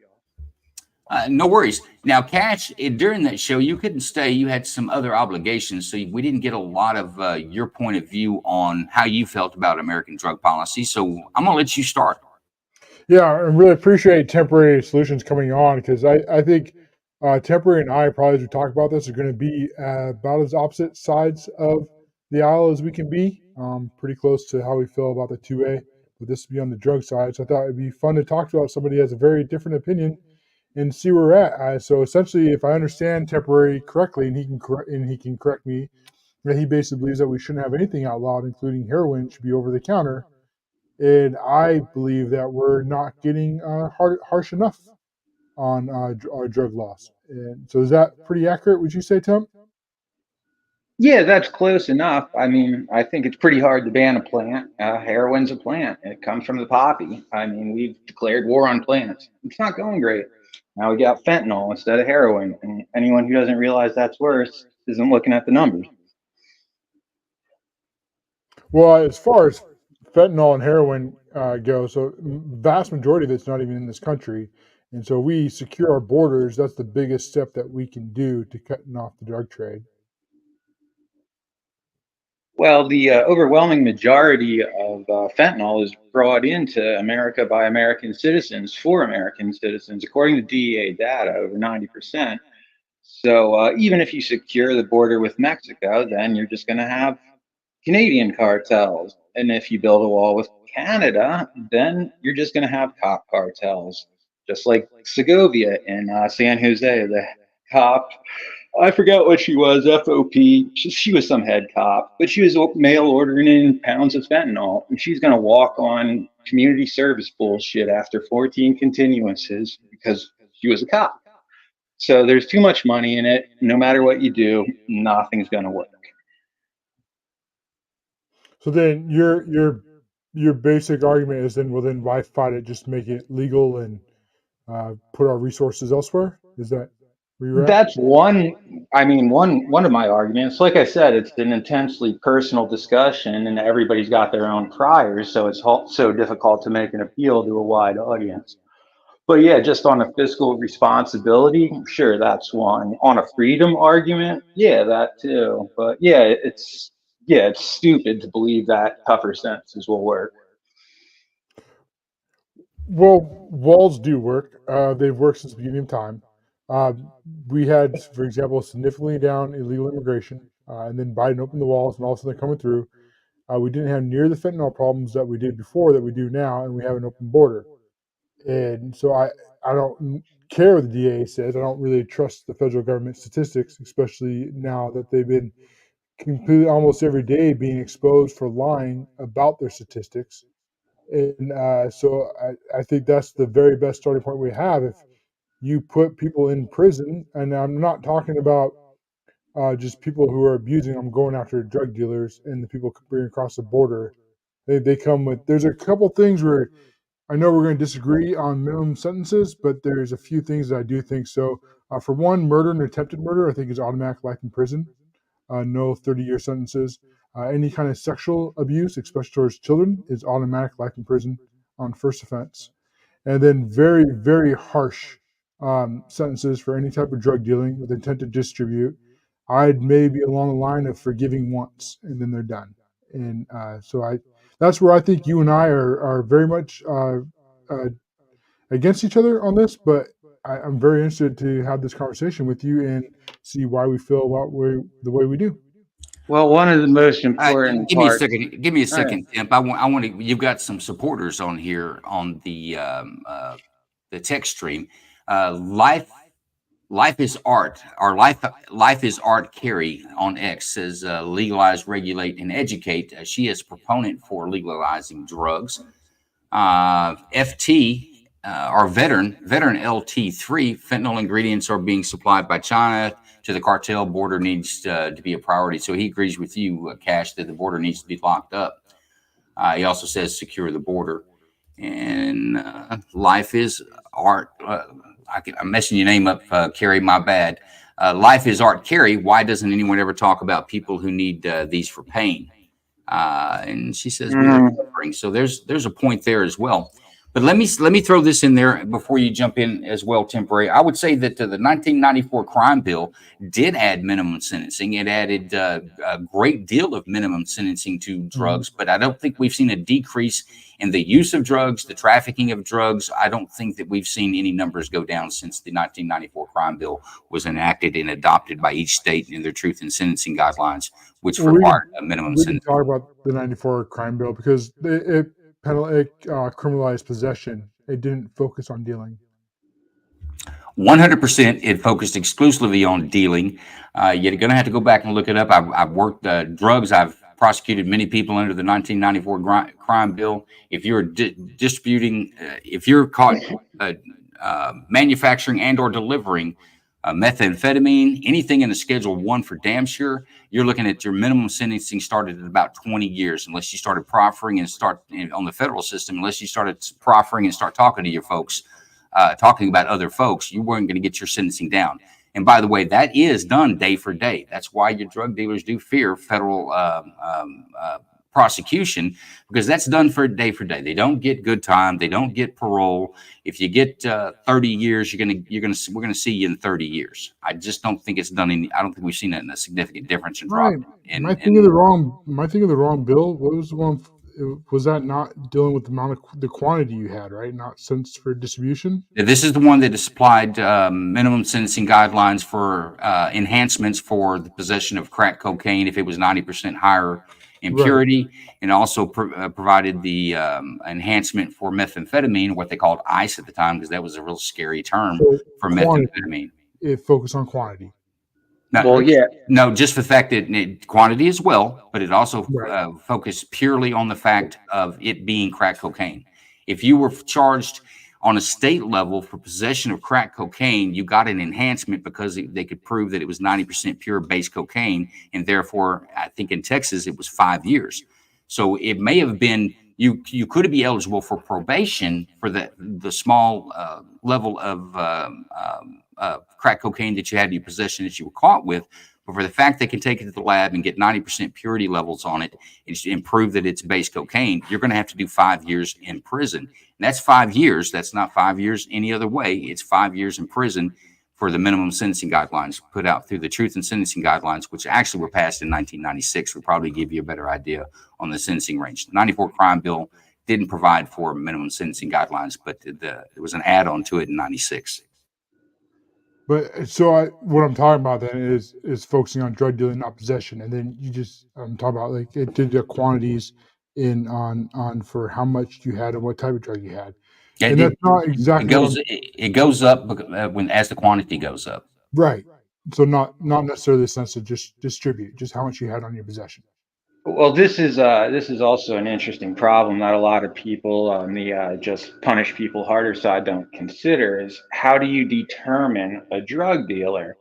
No worries. Now, Cash, during that show, you couldn't stay. You had some other obligations, so we didn't get a lot of your point of view on how you felt about American drug policy. So I'm going to let you start. Yeah, I really appreciate Temporary Solutions coming on, because I think Temporary and I, probably as we talk about this, are going to be about as opposite sides of the aisle as we can be. Pretty close to how we feel about the 2A. But this would be on the drug side. So I thought it'd be fun to talk about somebody who has a very different opinion and see where we're at. So essentially, if I understand Temporary correctly, and he can correct me, that he basically believes that we shouldn't have anything outlawed, including heroin, should be over the counter. And I believe that we're not getting harsh enough on our drug laws. And so is that pretty accurate, would you say, Tim? Yeah, that's close enough. I mean, I think it's pretty hard to ban a plant. Heroin's a plant. It comes from the poppy. I mean, we've declared war on plants. It's not going great. Now we got fentanyl instead of heroin. And anyone who doesn't realize that's worse isn't looking at the numbers. Well, as far as fentanyl and heroin go, so vast majority of it's not even in this country, and so we secure our borders. That's the biggest step that we can do to cutting off the drug trade. Well, the overwhelming majority of fentanyl is brought into America by American citizens for American citizens, according to DEA data, over 90%. So even if you secure the border with Mexico, then you're just going to have Canadian cartels. And if you build a wall with Canada, then you're just going to have cop cartels, just like Segovia in San Jose. The cop, I forgot what she was, FOP. She was some head cop, but she was mail ordering in pounds of fentanyl, and she's going to walk on community service bullshit after 14 continuances because she was a cop. So there's too much money in it. No matter what you do, nothing's going to work. So then your basic argument is then, well, then why fight it? Just make it legal and put our resources elsewhere. Is that where you're at? That's one. I mean, one of my arguments. Like I said, it's an intensely personal discussion, and everybody's got their own priors, so it's so difficult to make an appeal to a wide audience. But yeah, just on a fiscal responsibility, sure, that's one. On a freedom argument, yeah, that too. But yeah, it's stupid to believe that tougher sentences will work. Well, walls do work. They've worked since the beginning of time. We had, for example, significantly down illegal immigration, and then Biden opened the walls, and all of a sudden they're coming through. We didn't have near the fentanyl problems that we did before that we do now, and we have an open border. And so I don't care what the DA says. I don't really trust the federal government statistics, especially now that they've been completely almost every day being exposed for lying about their statistics. And so I think that's the very best starting point we have. If you put people in prison, and I'm not talking about just people who are abusing, I'm going after drug dealers and the people bringing across the border. They come with, there's a couple things where I know we're going to disagree on minimum sentences, but there's a few things that I do think so. For one, murder and attempted murder, I think is automatic life in prison, no 30-year sentences. Any kind of sexual abuse, especially towards children, is automatic life in prison on first offense. And then very, very harsh sentences for any type of drug dealing with intent to distribute. I'd maybe along the line of forgiving once and then they're done. And so that's where I think you and I are very much against each other on this, but I'm very interested to have this conversation with you and see why we feel the way we do. Well, one of the most important Give me a parts. second. Give me a second, Temp. I want to. You've got some supporters on here on the text stream. Life is art. Our life is art. Carrie on X says legalize, regulate, and educate. She is a proponent for legalizing drugs. FT. Our veteran LT3 fentanyl ingredients are being supplied by China to the cartel. Border needs to be a priority. So he agrees with you, Cash, that the border needs to be locked up. He also says secure the border. And life is art. I'm messing your name up, Carrie. My bad. Life is art. Carrie, why doesn't anyone ever talk about people who need these for pain? And she says, so there's a point there as well. But let me throw this in there before you jump in as well, Temporary. I would say that the 1994 crime bill did add minimum sentencing. It added a great deal of minimum sentencing to drugs, but I don't think we've seen a decrease in the use of drugs, the trafficking of drugs. I don't think that we've seen any numbers go down since the 1994 crime bill was enacted and adopted by each state in their truth in sentencing guidelines, which required a minimum we sentence. We can talk about the 94 crime bill because it criminalized possession. It didn't focus on dealing. 100%. It focused exclusively on dealing. You're going to have to go back and look it up. I've worked drugs. I've prosecuted many people under the 1994 crime bill. If you're distributing, if you're caught manufacturing and or delivering methamphetamine, anything in a Schedule 1 for damn sure, you're looking at your minimum sentencing started at about 20 years, unless you started proffering and start on the federal system, unless you started proffering and start talking to your folks. talking about other folks, you weren't going to get your sentencing down. And by the way, that is done day for day. That's why your drug dealers do fear federal prosecution, because that's done for day. They don't get good time. They don't get parole. If you get 30 years, we're gonna see you in 30 years. I just don't think it's done I don't think we've seen a significant difference in drop. Right. Am I thinking of the wrong bill? What was the one? Was that not dealing with the quantity you had, right? Not sentenced for distribution. This is the one that supplied minimum sentencing guidelines for enhancements for the possession of crack cocaine if it was 90% higher in purity, and also provided the enhancement for methamphetamine, what they called ICE at the time, because that was a real scary term for methamphetamine. It focused on quantity. No, just the fact that quantity as well, but it also focused purely on the fact of it being crack cocaine. If you were charged on a state level for possession of crack cocaine, you got an enhancement because they could prove that it was 90% pure base cocaine, and therefore, I think in Texas it was 5 years. So it may have been you could be eligible for probation for the small level of crack cocaine that you had in your possession that you were caught with, but for the fact they can take it to the lab and get 90% purity levels on it and prove that it's base cocaine, you're going to have to do 5 years in prison. And that's 5 years. That's not 5 years any other way. It's 5 years in prison for the minimum sentencing guidelines put out through the Truth in Sentencing Guidelines, which actually were passed in 1996. Will probably give you a better idea on the sentencing range. The 94 crime bill didn't provide for minimum sentencing guidelines, but there was an add-on to it in 96. But so what I'm talking about then is focusing on drug dealing, not possession. And then I'm talking about like it did the quantities on for how much you had and what type of drug you had. Yeah, and that's not exactly it goes up as the quantity goes up. Right. So not necessarily the sense of just distribute, just how much you had on your possession. Well, this is also an interesting problem that a lot of people on the just punish people harder side don't consider, is how do you determine a drug dealer?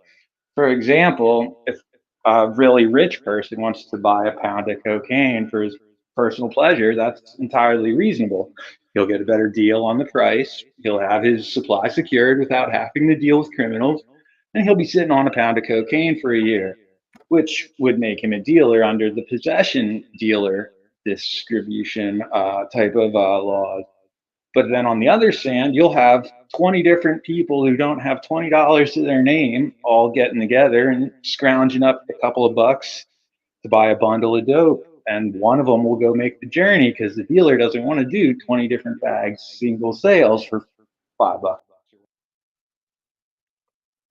For example, if a really rich person wants to buy a pound of cocaine for his personal pleasure, that's entirely reasonable. He'll get a better deal on the price. He'll have his supply secured without having to deal with criminals, and he'll be sitting on a pound of cocaine for a year, which would make him a dealer under the possession dealer distribution type of laws. But then on the other hand, you'll have 20 different people who don't have $20 to their name all getting together and scrounging up a couple of bucks to buy a bundle of dope. And one of them will go make the journey because the dealer doesn't want to do 20 different bags, single sales for $5.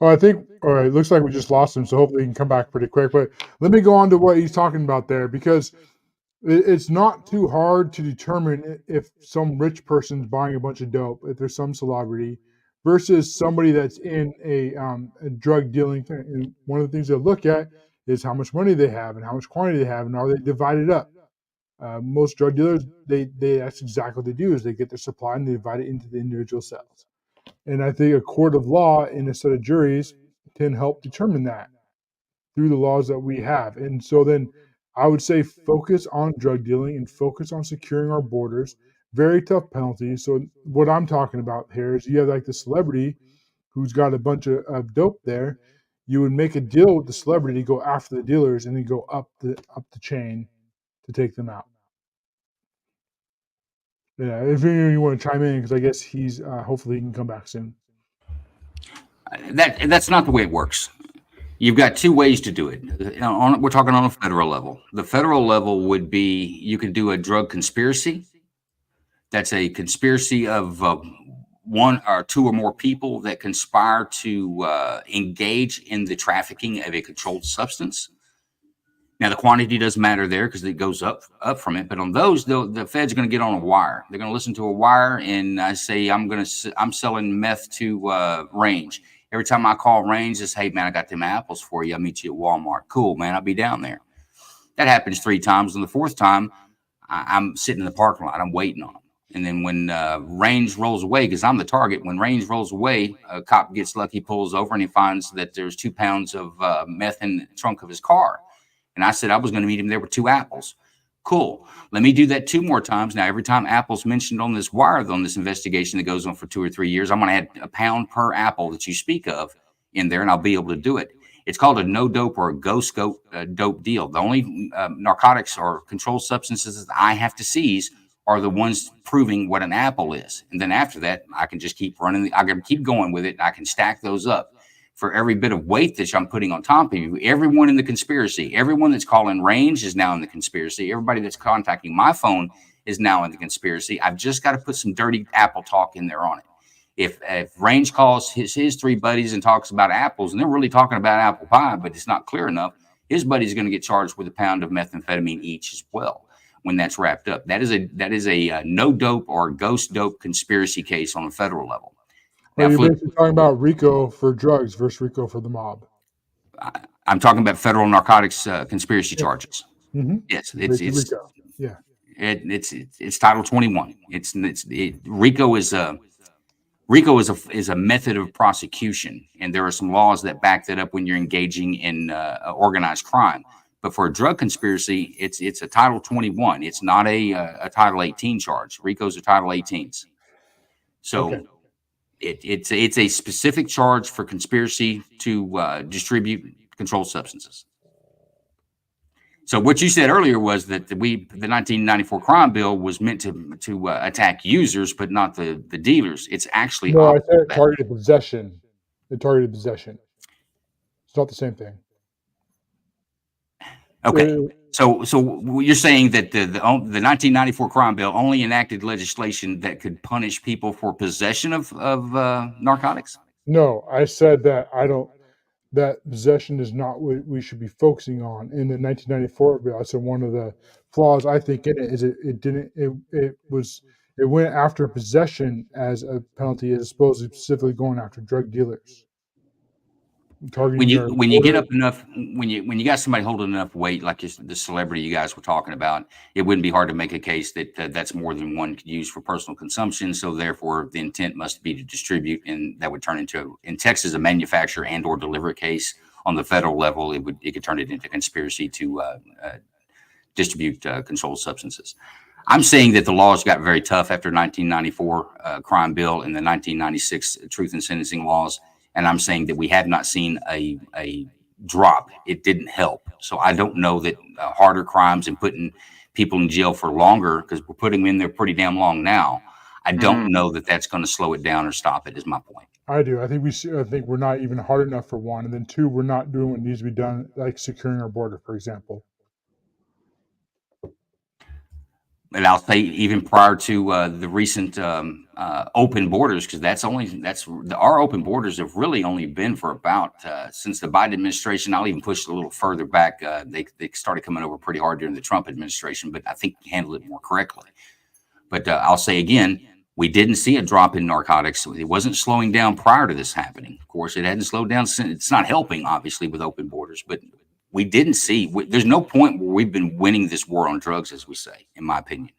Oh, I think, all right, looks like we just lost him, so hopefully he can come back pretty quick. But let me go on to what he's talking about there, because it's not too hard to determine if some rich person's buying a bunch of dope, if there's some celebrity, versus somebody that's in a drug dealing thing. And one of the things they'll look at is how much money they have and how much quantity they have, and are they divided up. Most drug dealers, they that's exactly what they do, is they get their supply and they divide it into the individual cells. And I think a court of law and a set of juries can help determine that through the laws that we have. And so then I would say focus on drug dealing and focus on securing our borders. Very tough penalties. So what I'm talking about here is you have like the celebrity who's got a bunch of dope there. You would make a deal with the celebrity, go after the dealers, and then go up the chain to take them out. Yeah, if you want to chime in, because I guess he's hopefully he can come back soon. That's not the way it works. You've got two ways to do it. We're talking on a federal level. The federal level would be you can do a drug conspiracy. That's a conspiracy of one or two or more people that conspire to engage in the trafficking of a controlled substance. Now, the quantity doesn't matter there because it goes up from it. But on those, the Fed's going to get on a wire. They're going to listen to a wire and say, I'm selling meth to Range. Every time I call Range, it's, hey, man, I got them apples for you. I'll meet you at Walmart. Cool, man. I'll be down there. That happens 3 times. And the 4th time, I'm sitting in the parking lot. I'm waiting on them. And then when Range rolls away, because I'm the target, when Range rolls away, a cop gets lucky, pulls over, and he finds that there's 2 pounds of meth in the trunk of his car. And I said I was going to meet him there with 2 apples. Cool. Let me do that 2 more times. Now, every time apple's mentioned on this wire, on this investigation that goes on for 2 or 3 years, I'm going to add a pound per apple that you speak of in there, and I'll be able to do it. It's called a no dope or a ghost dope deal. The only narcotics or controlled substances that I have to seize are the ones proving what an apple is. And then after that, I can just keep running. I can keep going with it. And I can stack those up. For every bit of weight that I'm putting on top of you, everyone in the conspiracy, everyone that's calling range is now in the conspiracy. Everybody that's contacting my phone is now in the conspiracy. I've just got to put some dirty apple talk in there on it. If Range calls his 3 buddies and talks about apples, and they're really talking about apple pie, but it's not clear enough, his buddy's going to get charged with a pound of methamphetamine each as well when that's wrapped up. That is a no dope or ghost dope conspiracy case on a federal level. Now, you're basically talking about RICO for drugs versus RICO for the mob. I'm talking about federal narcotics conspiracy charges. Mm-hmm. Yes, it's RICO. Yeah. It's Title 21. RICO is a method of prosecution, and there are some laws that back that up when you're engaging in organized crime. But for a drug conspiracy, it's a Title 21. It's not a Title 18 charge. RICO's are Title 18s. So. Okay. It's a specific charge for conspiracy to distribute controlled substances. So what you said earlier was that the 1994 crime bill was meant to attack users, but not the dealers. It's actually no. I said targeted possession. It targeted possession. It's not the same thing. Okay. So you're saying that the 1994 crime bill only enacted legislation that could punish people for possession of narcotics? No, I said that that possession is not what we should be focusing on in the 1994 bill. I said one of the flaws I think in it is it went after possession as a penalty as opposed to specifically going after drug dealers. When you get up enough, when you got somebody holding enough weight, like the celebrity you guys were talking about, it wouldn't be hard to make a case that that's more than one could use for personal consumption. So therefore, the intent must be to distribute, and that would turn into, in Texas, a manufacture and or deliver case. On the federal level, it could turn it into conspiracy to distribute controlled substances. I'm saying that the laws got very tough after 1994 crime bill and the 1996 truth in sentencing laws. And I'm saying that we have not seen a drop. It didn't help. So I don't know that harder crimes and putting people in jail for longer, because we're putting them in there pretty damn long now. I don't know that that's going to slow it down or stop it, is my point. I do. I think we're not even hard enough for one. And then 2, we're not doing what needs to be done, like securing our border, for example. And I'll say even prior to the recent open borders, because our open borders have really only been for about since the Biden administration. I'll even push it a little further back. They started coming over pretty hard during the Trump administration, but I think we handled it more correctly. But I'll say again, we didn't see a drop in narcotics. It wasn't slowing down prior to this happening. Of course, it hadn't slowed down since. It's not helping, obviously, with open borders, but we didn't see. There's no point where we've been winning this war on drugs, as we say, in my opinion.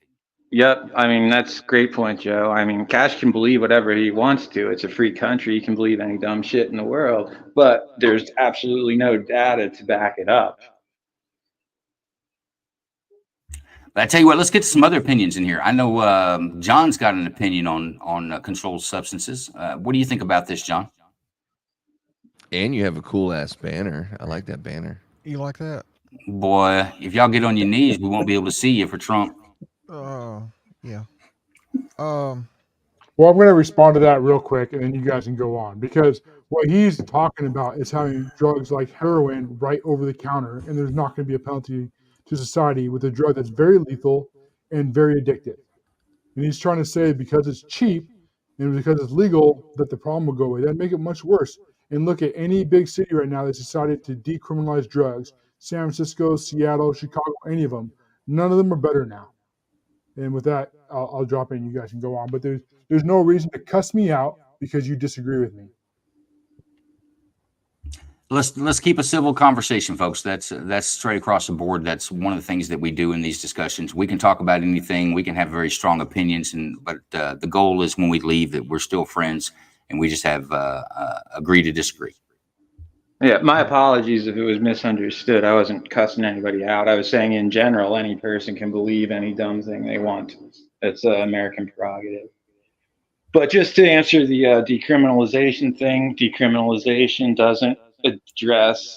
Yep. I mean, that's a great point, Joe. I mean, Cash can believe whatever he wants to. It's a free country. He can believe any dumb shit in the world, but there's absolutely no data to back it up. But I tell you what, let's get to some other opinions in here. I know John's got an opinion on controlled substances. What do you think about this, John? And you have a cool ass banner. I like that banner. You like that? Boy, if y'all get on your knees, we won't be able to see you for Trump. Yeah. Well, I'm going to respond to that real quick, and then you guys can go on, because what he's talking about is having drugs like heroin right over the counter, and there's not going to be a penalty to society with a drug that's very lethal and very addictive. And he's trying to say because it's cheap and because it's legal that the problem will go away. That'd make it much worse. And look at any big city right now that's decided to decriminalize drugs. San Francisco, Seattle, Chicago, any of them. None of them are better now. And with that, I'll drop in. You guys can go on. But there's no reason to cuss me out because you disagree with me. Let's keep a civil conversation, folks. That's straight across the board. That's one of the things that we do in these discussions. We can talk about anything. We can have very strong opinions, but the goal is when we leave that we're still friends and we just have agree to disagree. Yeah, my apologies if it was misunderstood. I wasn't cussing anybody out. I was saying in general, any person can believe any dumb thing they want. It's an American prerogative. But just to answer the decriminalization thing, decriminalization doesn't address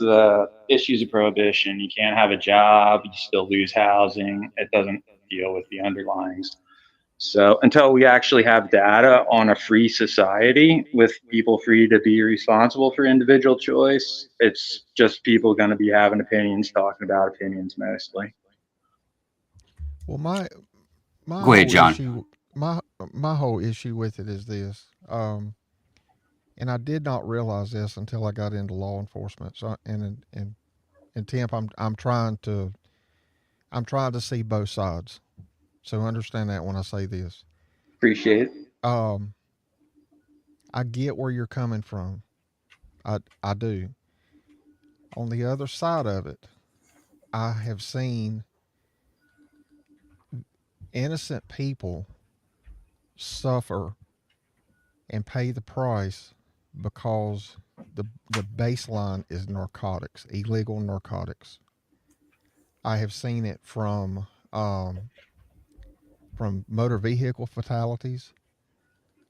issues of prohibition. You can't have a job, you still lose housing. It doesn't deal with the underlyings. So until we actually have data on a free society with people free to be responsible for individual choice, it's just people going to be having opinions, talking about opinions mostly. Well, my Go ahead, whole John. issue, my whole issue with it is this, and I did not realize this until I got into law enforcement. So, and Temp, I'm trying to see both sides. So understand that when I say this. Appreciate it. I get where you're coming from. I do. On the other side of it, I have seen innocent people suffer and pay the price because the baseline is narcotics, illegal narcotics. I have seen it from motor vehicle fatalities.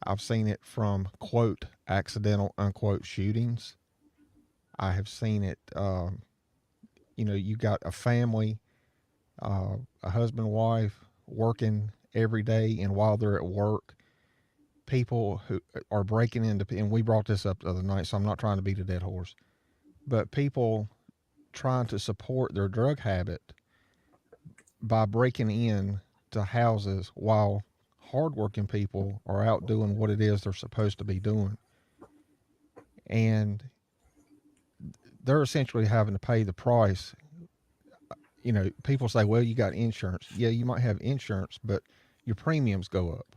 I've seen it from quote accidental unquote shootings. I have seen it. You got a family, a husband and wife working every day, and while they're at work, people who are breaking into, and we brought this up the other night, so I'm not trying to beat a dead horse, but people trying to support their drug habit by breaking in to houses while hardworking people are out doing what it is they're supposed to be doing. And they're essentially having to pay the price. People say, well, you got insurance. Yeah, you might have insurance, but your premiums go up.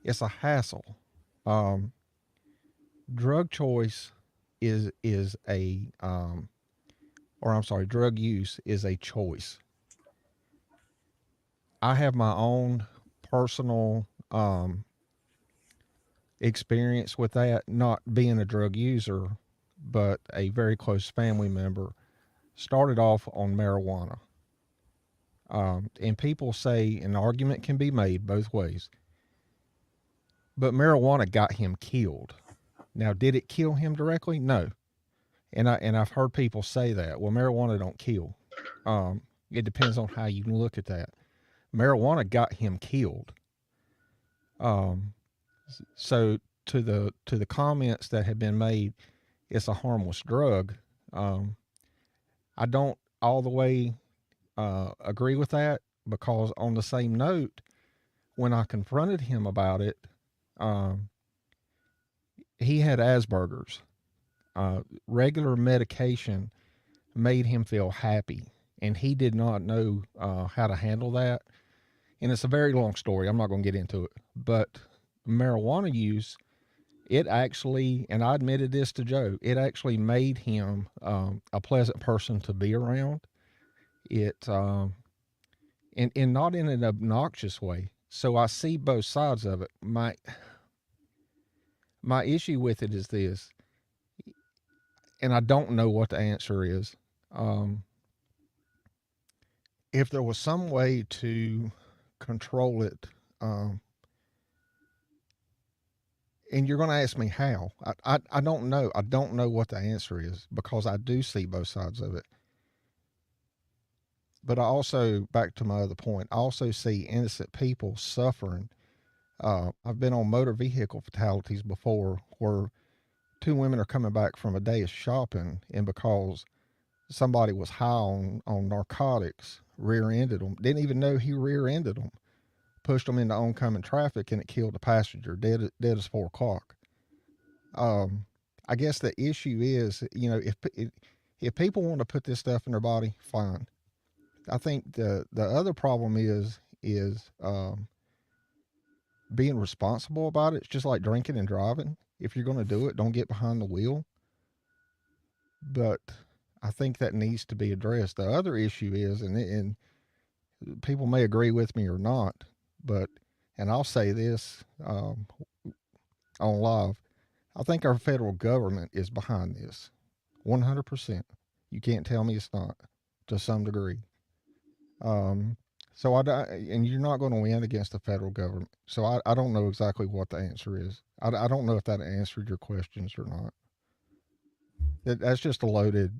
It's a hassle. Drug choice is a, drug use is a choice. I have my own personal experience with that, not being a drug user, but a very close family member started off on marijuana. And people say an argument can be made both ways, but marijuana got him killed. Now, did it kill him directly? No. And I've heard people say that. Well, marijuana don't kill. It depends on how you look at that. Marijuana got him killed. So to the comments that have been made, it's a harmless drug. I don't all the way agree with that, because on the same note, when I confronted him about it, he had Asperger's. Regular medication made him feel happy, and he did not know how to handle that. And it's a very long story. I'm not going to get into it, but marijuana use, it actually, and I admitted this to Joe, it actually made him a pleasant person to be around. It, and not in an obnoxious way. So I see both sides of it. My issue with it is this, and I don't know what the answer is. If there was some way to control it, and you're going to ask me how, I don't know. I don't know what the answer is, because I do see both sides of it. But I also, back to my other point, I also see innocent people suffering. I've been on motor vehicle fatalities before, where two women are coming back from a day of shopping, and because somebody was high on narcotics, rear-ended them. Didn't even know he rear-ended them. Pushed them into oncoming traffic, and it killed the passenger, dead as 4 o'clock. I guess the issue is, if people want to put this stuff in their body, fine. I think the other problem is being responsible about it. It's just like drinking and driving. If you're going to do it, don't get behind the wheel. But I think that needs to be addressed. The other issue is, and people may agree with me or not, but, and I'll say this on live, I think our federal government is behind this. 100%. You can't tell me it's not, to some degree. So and you're not going to win against the federal government. So I don't know exactly what the answer is. I don't know if that answered your questions or not. That's just a loaded.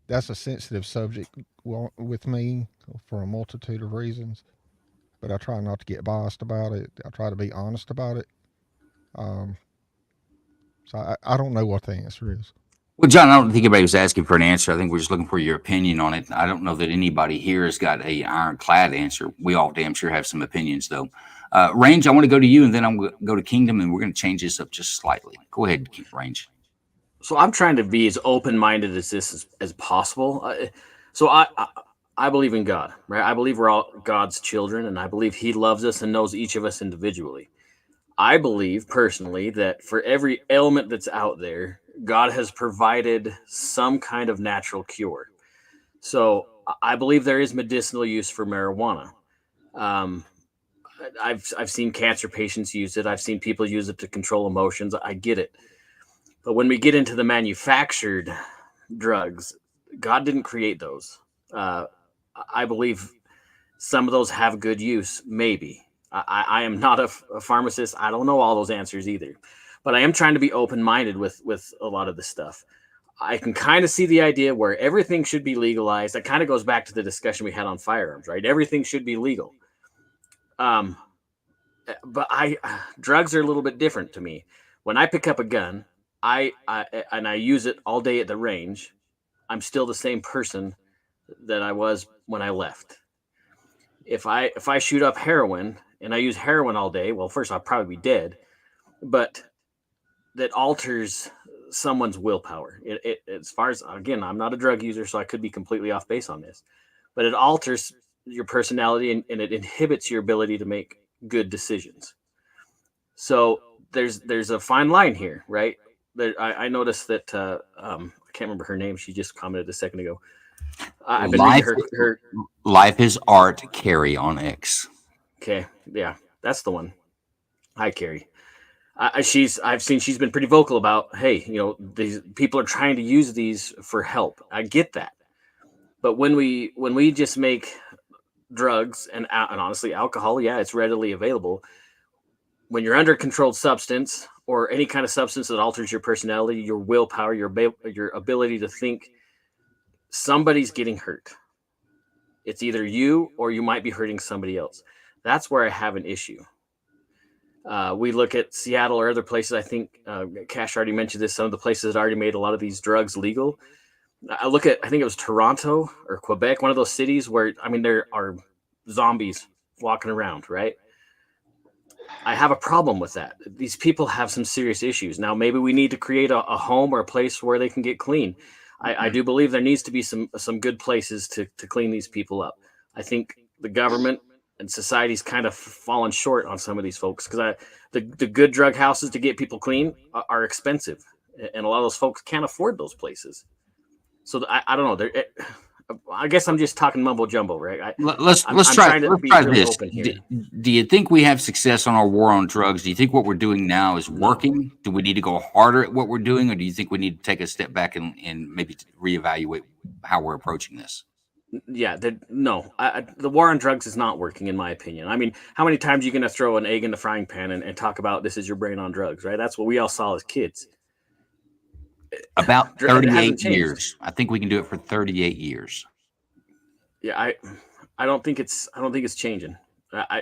That's a sensitive subject with me for a multitude of reasons. But I try not to get biased about it. I try to be honest about it. So I don't know what the answer is. Well, John, I don't think anybody was asking for an answer. I think we're just looking for your opinion on it. I don't know that anybody here has got a ironclad answer. We all damn sure have some opinions, though. Range, I want to go to you, and then I'm going to go to Kingdom, and we're going to change this up just slightly. Go ahead, Range. So I'm trying to be as open-minded as this as possible. So I believe in God, right? I believe we're all God's children, and I believe He loves us and knows each of us individually. I believe personally that for every ailment that's out there, God has provided some kind of natural cure. So I believe there is medicinal use for marijuana. I've seen cancer patients use it. I've seen people use it to control emotions. I get it. But when we get into the manufactured drugs, God didn't create those. I believe some of those have good use, maybe. I am not a pharmacist. I don't know all those answers either. But I am trying to be open-minded with a lot of this stuff. I can kind of see the idea where everything should be legalized. That kind of goes back to the discussion we had on firearms, right? Everything should be legal. But drugs are a little bit different to me. When I pick up a gun, I use it all day at the range, I'm still the same person that I was when I left. If I shoot up heroin and I use heroin all day, well, first I'll probably be dead, but that alters someone's willpower. It as far as, again, I'm not a drug user, so I could be completely off base on this, but it alters your personality and it inhibits your ability to make good decisions. So there's a fine line here, right? I noticed that I can't remember her name. She just commented a second ago. I've been reading her. Life is Art, Carrie on X. Okay, yeah, that's the one. Hi, Carrie. I've seen she's been pretty vocal about, hey, these people are trying to use these for help. I get that, but when we just make drugs and honestly alcohol, yeah, it's readily available. When you're under a controlled substance or any kind of substance that alters your personality, your willpower, your ability to think, somebody's getting hurt. It's either you or you might be hurting somebody else. That's where I have an issue. We look at Seattle or other places. I think Cash already mentioned this. Some of the places that already made a lot of these drugs legal. I think it was Toronto or Quebec, one of those cities where, there are zombies walking around, right? I have a problem with that. These people have some serious issues. Now, maybe we need to create a home or a place where they can get clean. I do believe there needs to be some good places to clean these people up. I think the government and society's kind of fallen short on some of these folks because the good drug houses to get people clean are expensive, and a lot of those folks can't afford those places. So I don't know. I guess I'm just talking mumbo jumbo, right? Let's try this. Do you think we have success on our war on drugs? Do you think what we're doing now is working? Do we need to go harder at what we're doing, or do you think we need to take a step back and maybe reevaluate how we're approaching this? Yeah, the war on drugs is not working, in my opinion. How many times are you going to throw an egg in the frying pan and talk about this is your brain on drugs, right? That's what we all saw as kids. About 38 years. I think we can do it for 38 years. Yeah, I don't think it's changing.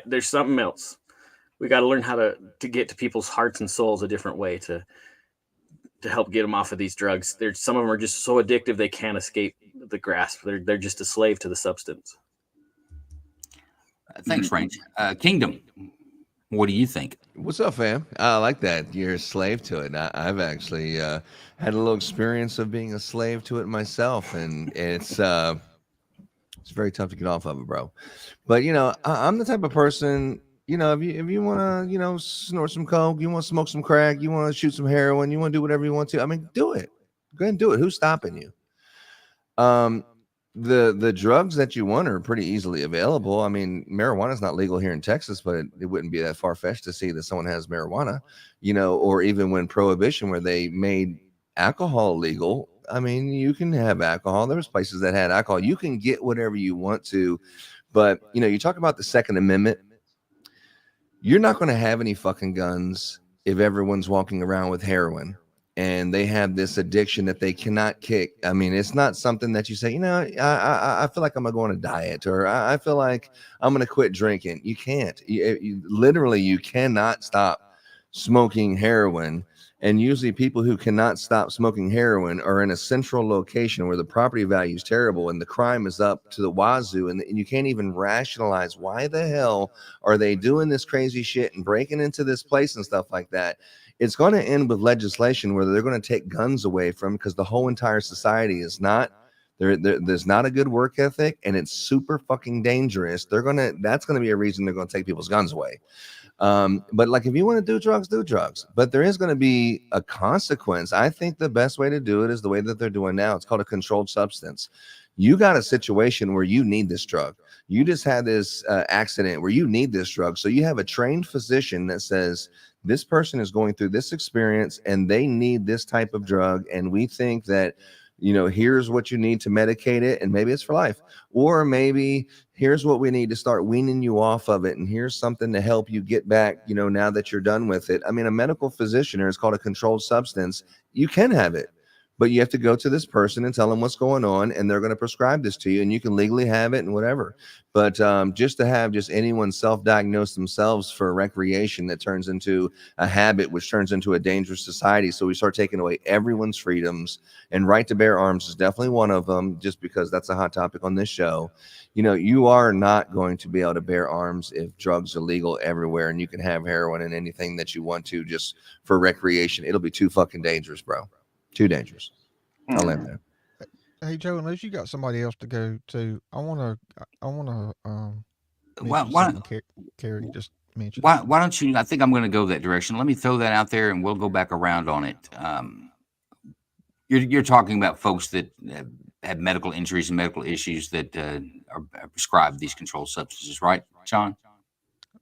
There's something else. We got to learn how to get to people's hearts and souls a different way to help get them off of these drugs. Some of them are just so addictive they can't escape the grasp. They're just a slave to the substance. Thanks, Range. Kingdom, what do you think? What's up, fam? I like that. You're a slave to it. I've actually had a little experience of being a slave to it myself, and it's very tough to get off of it, bro. But I'm the type of person. If you want to, snort some coke, you want to smoke some crack, you want to shoot some heroin, you want to do whatever you want to. Do it. Go ahead and do it. Who's stopping you? The drugs that you want are pretty easily available. Marijuana is not legal here in Texas, but it wouldn't be that far-fetched to see that someone has marijuana, or even when prohibition, where they made alcohol legal, I mean, you can have alcohol. There was places that had alcohol. You can get whatever you want to, but you know, you talk about the Second Amendment. You're not going to have any fucking guns if everyone's walking around with heroin and they have this addiction that they cannot kick. I mean, it's not something that you say, you know, I feel like I'm going to go on a diet, or I feel like I'm going to quit drinking. You can't. Literally, you cannot stop smoking heroin. And usually people who cannot stop smoking heroin are in a central location where the property value is terrible and the crime is up to the wazoo, and you can't even rationalize why the hell are they doing this crazy shit and breaking into this place and stuff like that. It's going to end with legislation where they're going to take guns away from, because the whole entire society is not there's not a good work ethic, and it's super fucking dangerous. That's going to be a reason they're going to take people's guns away. But like, if you want to do drugs, but there is going to be a consequence. I think the best way to do it is the way that they're doing now. It's called a controlled substance. You got a situation where you need this drug. You just had this accident where you need this drug. So you have a trained physician that says, this person is going through this experience and they need this type of drug. And we think that, you know, here's what you need to medicate it, and maybe it's for life, or maybe here's what we need to start weaning you off of it, and here's something to help you get back, you know, now that you're done with it. I mean, a medical physician, or it's called a controlled substance, you can have it, but you have to go to this person and tell them what's going on, and they're going to prescribe this to you, and you can legally have it and whatever. But just to have just anyone self-diagnose themselves for recreation that turns into a habit, which turns into a dangerous society. So we start taking away everyone's freedoms, and right to bear arms is definitely one of them, just because that's a hot topic on this show. You know, you are not going to be able to bear arms if drugs are legal everywhere and you can have heroin and anything that you want to just for recreation. It'll be too fucking dangerous, bro. Too dangerous. I'll end there. Hey Joe, unless you got somebody else to go to, I want to Why Carrie just mentioned. why don't you? I think I'm going to go that direction. Let me throw that out there, and we'll go back around on it. You're talking about folks that have medical injuries and medical issues that are prescribed these controlled substances, right, John?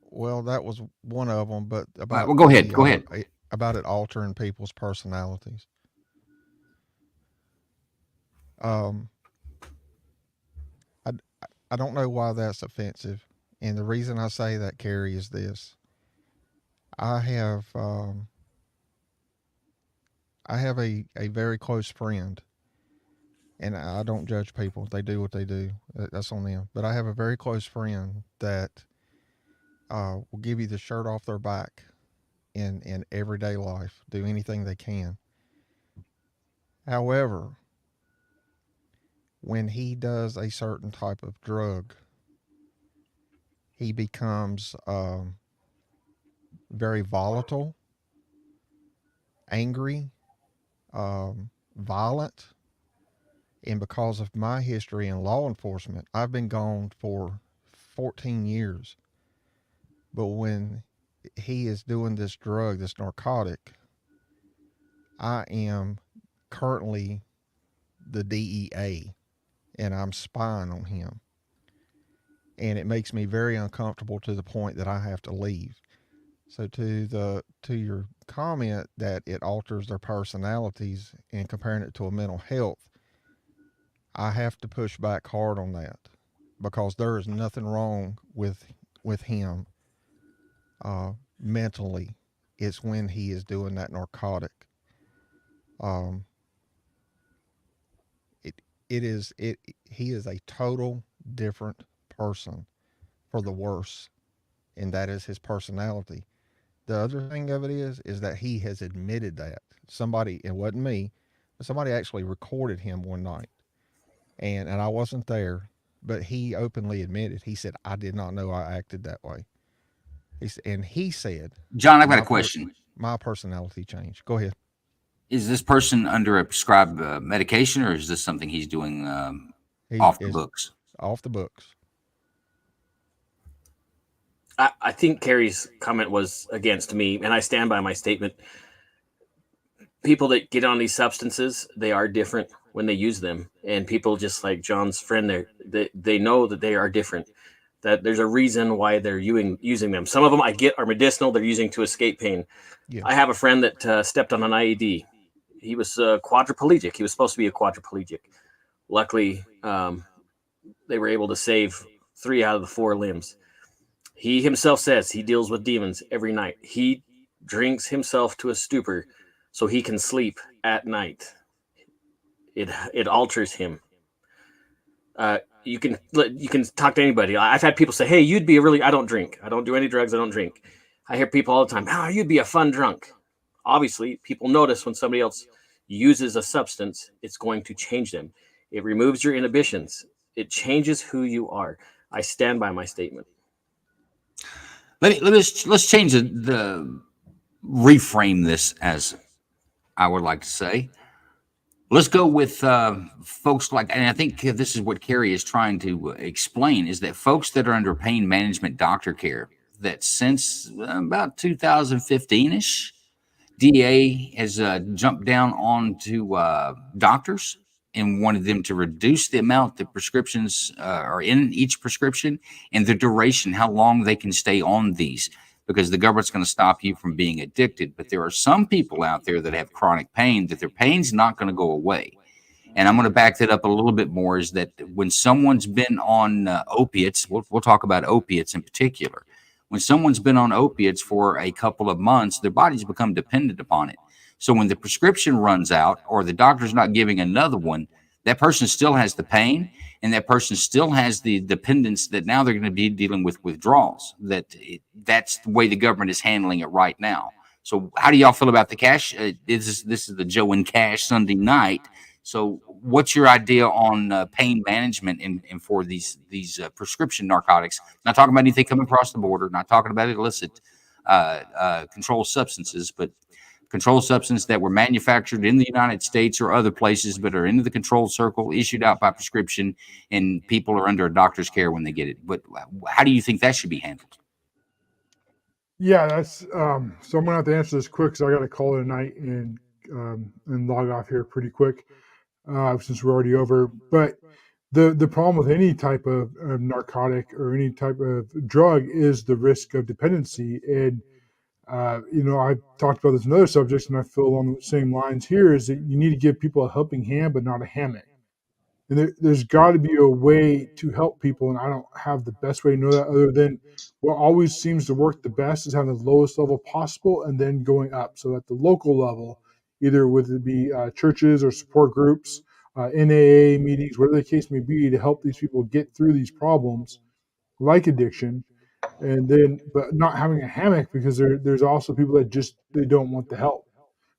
Well, that was one of them, but about Well, go ahead. Go ahead. About it altering people's personalities. I don't know why that's offensive, and the reason I say that, Carrie, is this: I have a very close friend, and I don't judge people. They do what they do. That's on them. But I have a very close friend that will give you the shirt off their back in everyday life, do anything they can. However, when he does a certain type of drug, he becomes very volatile, angry, violent. And because of my history in law enforcement, I've been gone for 14 years. But when he is doing this drug, this narcotic, I am currently the DEA, and I'm spying on him. And it makes me very uncomfortable to the point that I have to leave. So to your comment that it alters their personalities and comparing it to a mental health, I have to push back hard on that, because there is nothing wrong with him mentally. It's when he is doing that narcotic. He is a total different person for the worse, and that is his personality. The other thing of it is that he has admitted that somebody, it wasn't me, but somebody actually recorded him one night, and I wasn't there, but he openly admitted. He said, "I did not know I acted that way." He said, John, I've got a question. My personality changed. Go ahead. Is this person under a prescribed medication, or is this something he's doing He off the is books? Off the books. I think Carrie's comment was against me, and I stand by my statement. People that get on these substances, they are different when they use them, and people just like John's friend there, they know that they are different. That there's a reason why they're using them. Some of them I get are medicinal; they're using to escape pain. Yeah. I have a friend that stepped on an IED. he was quadriplegic. He was supposed to be a quadriplegic. Luckily, they were able to save 3 out of the 4 limbs. He himself says he deals with demons every night. He drinks himself to a stupor so he can sleep at night. It alters him. You can talk to anybody. I've had people say, "Hey, you'd be I don't drink. I don't do any drugs. I don't drink." I hear people all the time, "Oh, you'd be a fun drunk." Obviously, people notice when somebody else uses a substance, it's going to change them. It removes your inhibitions. It changes who you are. I stand by my statement. Let's change the reframe this, as I would like to say. Let's go with folks like, and I think this is what Carrie is trying to explain, is that folks that are under pain management doctor care, that since about 2015-ish, DEA has jumped down onto doctors and wanted them to reduce the amount that prescriptions are in each prescription and the duration, how long they can stay on these, because the government's going to stop you from being addicted. But there are some people out there that have chronic pain that their pain's not going to go away. And I'm going to back that up a little bit more, is that when someone's been on opiates, we'll talk about opiates in particular. When someone's been on opiates for a couple of months, their bodies become dependent upon it. So when the prescription runs out or the doctor's not giving another one, that person still has the pain, and that person still has the dependence that now they're going to be dealing with withdrawals. That's the way the government is handling it right now. So how do y'all feel about the cash? This is the Joe and Cash Sunday night. So what's your idea on pain management and for these prescription narcotics? Not talking about anything coming across the border, not talking about illicit controlled substances, but controlled substances that were manufactured in the United States or other places, but are into the controlled circle, issued out by prescription, and people are under a doctor's care when they get it. But how do you think that should be handled? Yeah, that's so I'm gonna have to answer this quick because I got to call it a night and log off here pretty quick since we're already over. But the problem with any type of narcotic or any type of drug is the risk of dependency. And I've talked about this in other subjects, and I feel along the same lines here, is that you need to give people a helping hand, but not a hammock. And there's got to be a way to help people, and I don't have the best way to know that, other than what always seems to work the best is having the lowest level possible and then going up. So at the local level, either whether it be churches or support groups, NAA meetings, whatever the case may be, to help these people get through these problems like addiction, and then but not having a hammock, because there's also people that just they don't want the help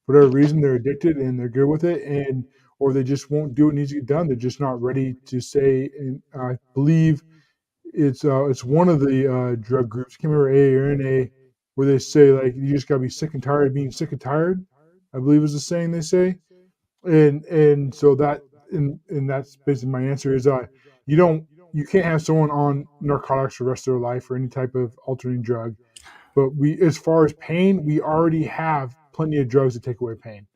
for whatever reason. They're addicted and they're good with it, or they just won't do what needs to get done. They're just not ready to say. And I believe it's one of the drug groups, I can't remember, AA or NA, where they say, like, you just gotta be sick and tired of being sick and tired, I believe is the saying they say. And so that and that's basically my answer is you can't have someone on narcotics for the rest of their life or any type of alternating drug. But as far as pain, we already have plenty of drugs to take away pain.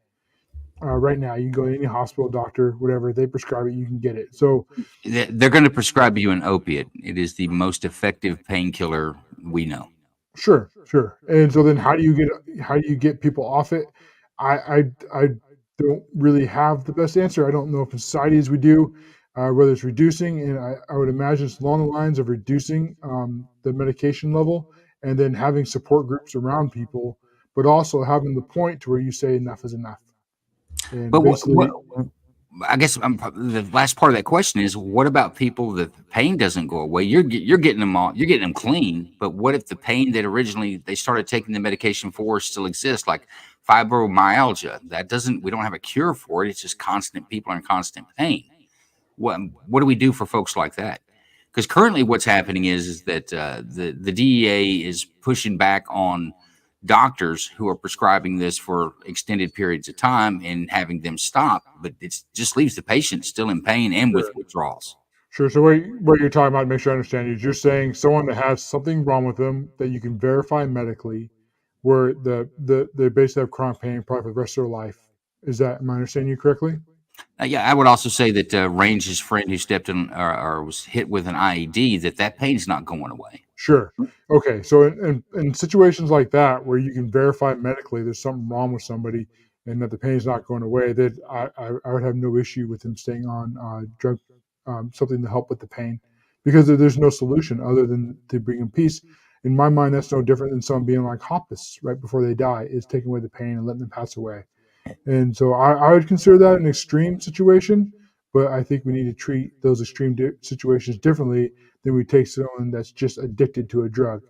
Right now, you can go to any hospital, doctor, whatever, they prescribe it, you can get it. So They're going to prescribe you an opiate. It is the most effective painkiller we know. Sure. And so then how do you get people off it? I don't really have the best answer. I don't know if in societies we do, whether it's reducing, and I would imagine it's along the lines of reducing the medication level, and then having support groups around people, but also having the point to where you say enough is enough. And But basically, I guess the last part of that question is, what about people that the pain doesn't go away? You're getting them all, you're getting them clean. But what if the pain that originally they started taking the medication for still exists, like fibromyalgia? We don't have a cure for it. It's just people are in constant pain. What do we do for folks like that? Because currently what's happening is that the DEA is pushing back on doctors who are prescribing this for extended periods of time and having them stop, but it just leaves the patient still in pain and with withdrawals. sure. So what you're talking about, to make sure I understand you, is you're saying someone that has something wrong with them that you can verify medically, where they basically have chronic pain probably for the rest of their life. Am I understanding you correctly? Yeah, I would also say that Range's friend who stepped in or was hit with an IED, that pain's not going away. Sure. Okay. So in situations like that, where you can verify medically there's something wrong with somebody, and that the pain is not going away, that I would have no issue with him staying on drug, something to help with the pain, because there's no solution other than to bring him peace. In my mind, that's no different than someone being like hospice right before they die, is taking away the pain and letting them pass away. And so I would consider that an extreme situation, but I think we need to treat those extreme situations differently than we take someone that's just addicted to a drug.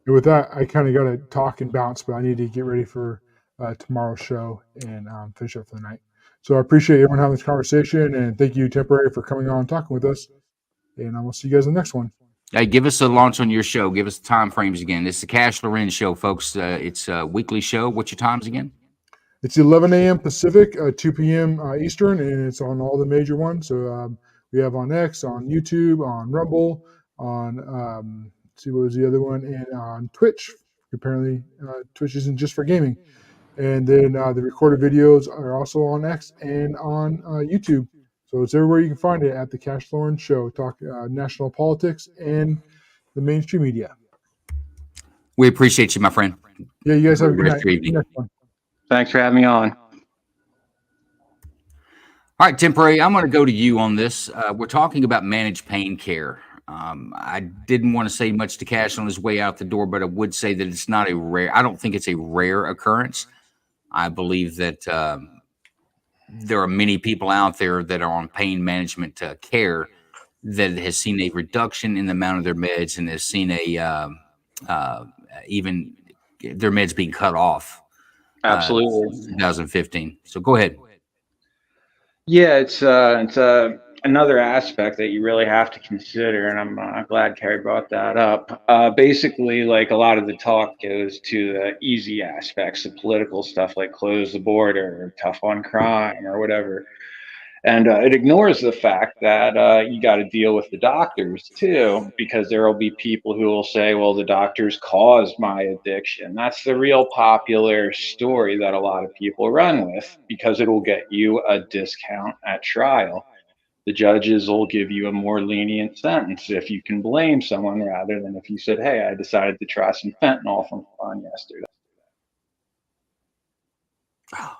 And with that, I kind of got to talk and bounce, but I need to get ready for tomorrow's show and finish up for the night. So I appreciate everyone having this conversation, and thank you, Temporary, for coming on and talking with us. And I will see you guys in the next one. Hey, give us a launch on your show. Give us the time frames again. It's the Cash Lorenz Show, folks. It's a weekly show. What's your times again? It's 11 a.m. Pacific, 2 p.m. Eastern, and it's on all the major ones. So we have on X, on YouTube, on Rumble, on see what was the other one, and on Twitch. Apparently, Twitch isn't just for gaming. And then the recorded videos are also on X and on YouTube. So it's everywhere you can find it at the Cash Lorenz Show. Talk national politics and the mainstream media. We appreciate you, my friend. Yeah, you guys have a good Rest night. of your evening. Next one. Thanks for having me on. All right, Temporary, I'm going to go to you on this. We're talking about managed pain care. I didn't want to say much to Cash on his way out the door, but I would say that it's not a rare, I don't think it's a rare occurrence. I believe that there are many people out there that are on pain management care that has seen a reduction in the amount of their meds and has seen even their meds being cut off. Absolutely. 2015. So go ahead. Yeah, it's another aspect that you really have to consider, and I'm glad Carrie brought that up. Basically, like, a lot of the talk goes to the easy aspects of political stuff, like close the border, or tough on crime, or whatever. And it ignores the fact that you got to deal with the doctors too, because there will be people who will say, well, the doctors caused my addiction. That's the real popular story that a lot of people run with, because it will get you a discount at trial. The judges will give you a more lenient sentence if you can blame someone, rather than if you said, hey, I decided to try some fentanyl from fun yesterday. Oh,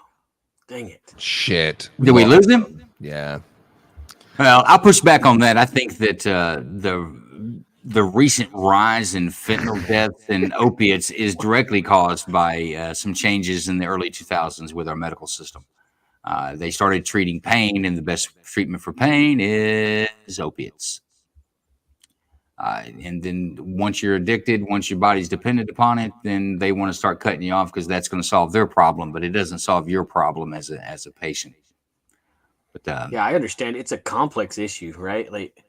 dang it. Shit. Did we lose him? Yeah. Well, I'll push back on that. I think that the recent rise in fentanyl deaths and opiates is directly caused by some changes in the early 2000s with our medical system. They started treating pain, and the best treatment for pain is opiates. And then once you're addicted, once your body's dependent upon it, then they want to start cutting you off because that's going to solve their problem, but it doesn't solve your problem as a patient. But Yeah, I understand. It's a complex issue, right? Like,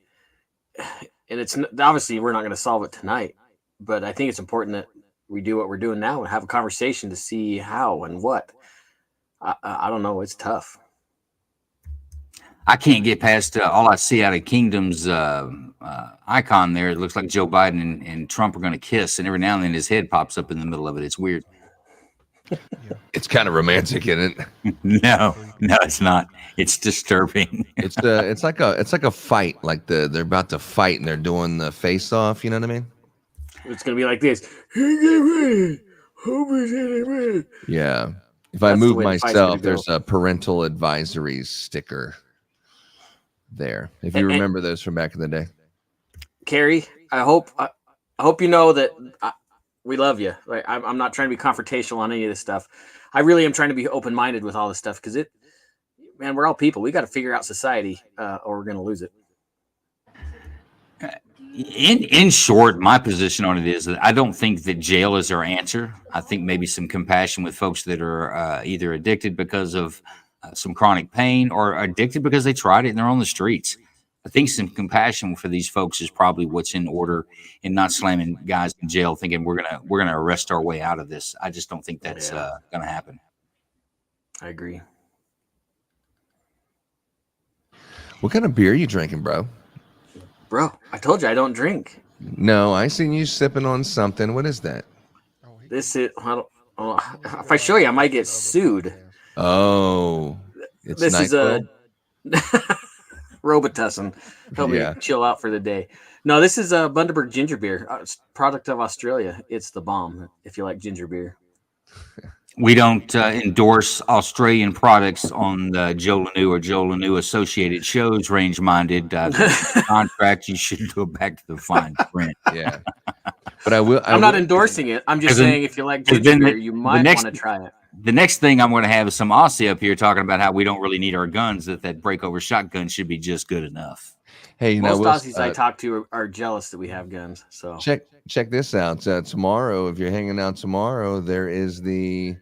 and it's obviously we're not going to solve it tonight, but I think it's important that we do what we're doing now and have a conversation to see how and what. I don't know. It's tough. I can't get past all I see out of Kingdom's icon there. It looks like Joe Biden and Trump are going to kiss, and every now and then his head pops up in the middle of it. It's weird. It's kind of romantic, isn't it? No, it's not. It's disturbing. It's like a fight. Like they're about to fight and they're doing the face off. You know what I mean? It's going to be like this. Yeah. If That's I the move way the fight's myself, gonna go. there's a parental advisory sticker there. If you And- remember those from back in the day. Carrie, I hope you know that we love you. Like, I'm not trying to be confrontational on any of this stuff. I really am trying to be open-minded with all this stuff because man, we're all people. We got to figure out society, or we're going to lose it. In short, my position on it is that I don't think that jail is our answer. I think maybe some compassion with folks that are either addicted because of some chronic pain or addicted because they tried it and they're on the streets. I think some compassion for these folks is probably what's in order, and not slamming guys in jail thinking we're gonna arrest our way out of this. I just don't think that's gonna happen. I agree. What kind of beer are you drinking, bro? Bro, I told you I don't drink. No, I seen you sipping on something. What is that? This is, if I show you, I might get sued. Oh, it's This is NyQuil? Robitussin. Help Yeah. me chill out for the day. No, this is a Bundaberg ginger beer. It's a product of Australia. It's the bomb if you like ginger beer. We don't endorse Australian products on the Joe Lanu or Joe Lanu associated shows, Range Minded. Contract, you should go back to the fine print. Yeah. But I will. I'm not will- endorsing it. I'm just 'Cause then- saying if you like 'cause ginger then beer, the- you the might next- want to try it. The next thing I'm going to have is some Aussie up here talking about how we don't really need our guns, that breakover shotgun should be just good enough. Hey, you know, Most Will, Aussies I talk to are jealous that we have guns. So check this out. Tomorrow, if you're hanging out tomorrow, there is the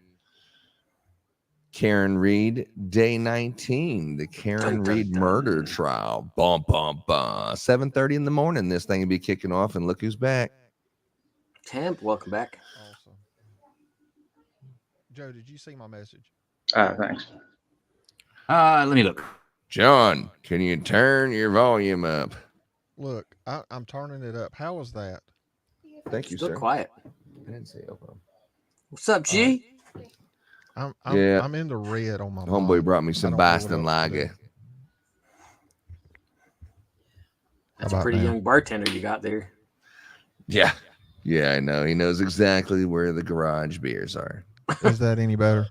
Karen Reed Day 19, the Karen Dun, dun, Reed dun. murder trial. Bum, bum, bum. 7:30 in the morning. This thing will be kicking off, and look who's back. Temp, welcome back. Awesome. Joe, did you see my message? Thanks. Let me look. John, can you turn your volume up? Look, I'm turning it up. How was that? Thank you, Still sir. quiet. I didn't see it. Hold on. What's up, G? Yeah. I'm in the red on my Homeboy mic. brought me I some don't know what Boston else to Lager. do. That's How a about pretty now? young bartender you got there. Yeah. Yeah, I know. He knows exactly where the garage beers are. Is that any better?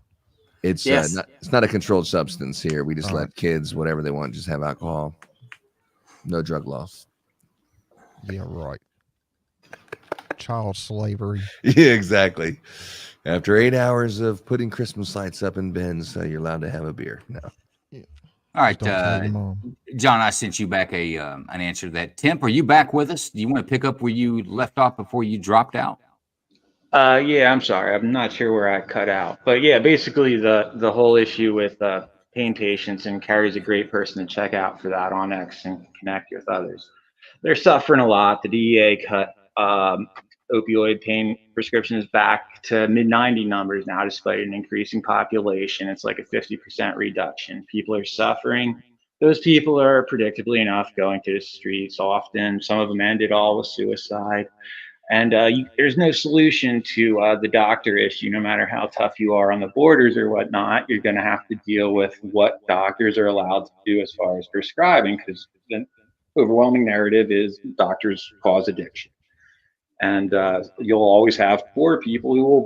It's Yes. it's not a controlled substance here. We just All let kids, whatever they want, just have alcohol. No drug laws. Yeah, right. Child slavery. Yeah, exactly. After 8 hours of putting Christmas lights up in bins, you're allowed to have a beer. No. All right, Don't tell your mom. John, I sent you back an answer to that. Temp, are you back with us? Do you want to pick up where you left off before you dropped out? Yeah, I'm sorry. I'm not sure where I cut out. But yeah, basically the whole issue with pain patients, and Carrie's a great person to check out for that on X and connect with others. They're suffering a lot. The DEA cut opioid pain prescriptions back to mid-90 numbers now, despite an increasing population. It's like a 50% reduction. People are suffering. Those people are predictably enough going to the streets often. Some of them ended all with suicide. And there's no solution to the doctor issue. No matter how tough you are on the borders or whatnot, you're going to have to deal with what doctors are allowed to do as far as prescribing, because the overwhelming narrative is doctors cause addiction. And you'll always have poor people who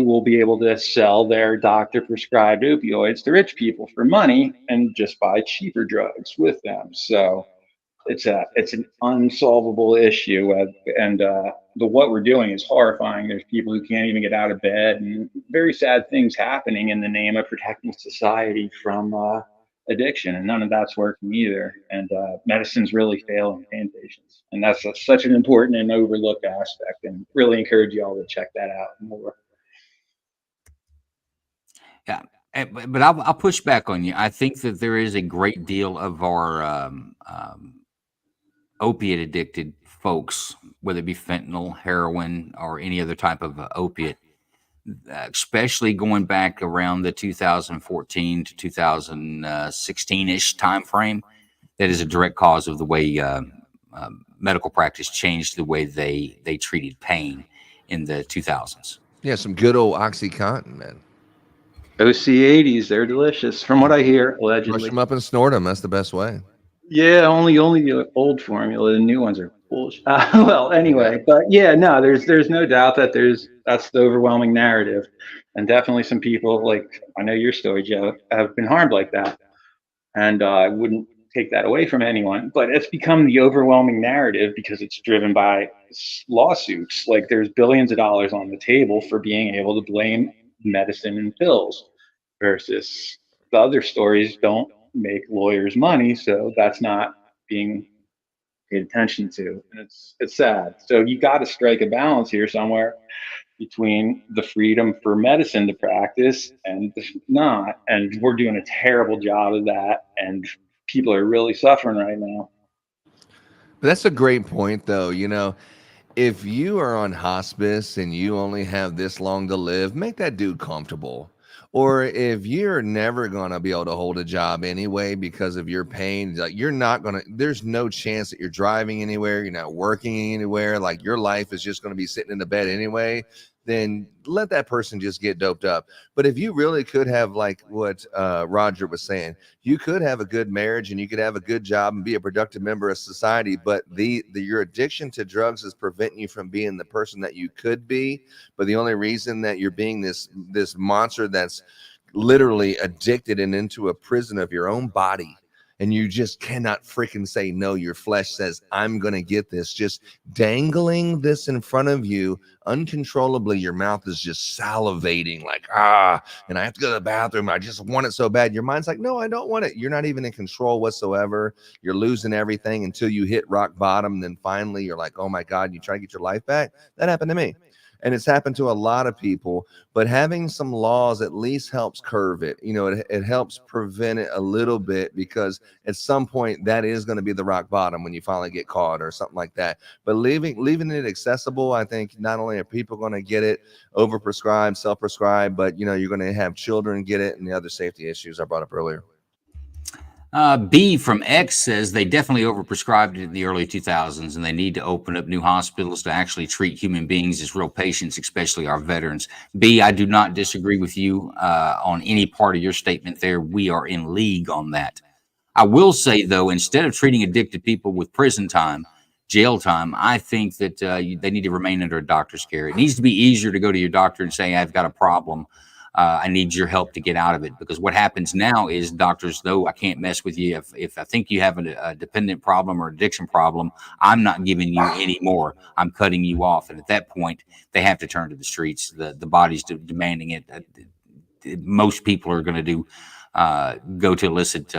will be able to sell their doctor prescribed opioids to rich people for money and just buy cheaper drugs with them. So it's an unsolvable issue, and what we're doing is horrifying. There's people who can't even get out of bed, and very sad things happening in the name of protecting society from addiction, and none of that's working either. And medicine's really failing pain patients, and that's such an important and overlooked aspect. And really encourage you all to check that out more. Yeah, but I'll push back on you. I think that there is a great deal of our opiate addicted folks, whether it be fentanyl, heroin, or any other type of opiate, especially going back around the 2014 to 2016-ish time frame, that is a direct cause of the way medical practice changed the way they treated pain in the 2000s. Yeah, some good old OxyContin, man. OC80s, they're delicious, from what I hear, Brush allegedly. them up and snort them. That's the best way. Yeah, only the old formula. The new ones are bullshit. Well, anyway, but yeah, no, there's no doubt that that's the overwhelming narrative, and definitely some people, like I know your story, Joe, have been harmed like that, and I wouldn't take that away from anyone, but it's become the overwhelming narrative because it's driven by lawsuits. Like there's billions of dollars on the table for being able to blame medicine and pills, versus the other stories don't make lawyers money, so that's not being paid attention to, and it's sad. So you got to strike a balance here somewhere between the freedom for medicine to practice and not, and we're doing a terrible job of that, and people are really suffering right now. But that's a great point, though. You know, if you are on hospice and you only have this long to live, make that dude comfortable. Or if you're never going to be able to hold a job anyway because of your pain, like you're not going to, there's no chance that you're driving anywhere, you're not working anywhere, like your life is just going to be sitting in the bed anyway, then let that person just get doped up. But if you really could have, like what Roger was saying, you could have a good marriage and you could have a good job and be a productive member of society, but your addiction to drugs is preventing you from being the person that you could be. But the only reason that you're being this monster that's literally addicted and into a prison of your own body, and you just cannot freaking say no. Your flesh says, I'm going to get this. Just dangling this in front of you uncontrollably. Your mouth is just salivating like, and I have to go to the bathroom. I just want it so bad. Your mind's like, no, I don't want it. You're not even in control whatsoever. You're losing everything until you hit rock bottom. Then finally you're like, oh my God, you try to get your life back. That happened to me. And it's happened to a lot of people, but having some laws at least helps curve it. You know, it helps prevent it a little bit, because at some point that is going to be the rock bottom when you finally get caught or something like that. But leaving it accessible, I think not only are people going to get it overprescribed, self-prescribed, but, you know, you're going to have children get it and the other safety issues I brought up earlier. B from X says they definitely overprescribed it in the early 2000s, and they need to open up new hospitals to actually treat human beings as real patients, especially our veterans. B, I do not disagree with you on any part of your statement there. We are in league on that. I will say, though, instead of treating addicted people with prison time, jail time, I think that they need to remain under a doctor's care. It needs to be easier to go to your doctor and say, I've got a problem. I need your help to get out of it. Because what happens now is doctors, though, I can't mess with you. If I think you have a dependent problem or addiction problem, I'm not giving you any more. I'm cutting you off. And at that point, they have to turn to the streets. The body's demanding it. Most people are going to go to illicit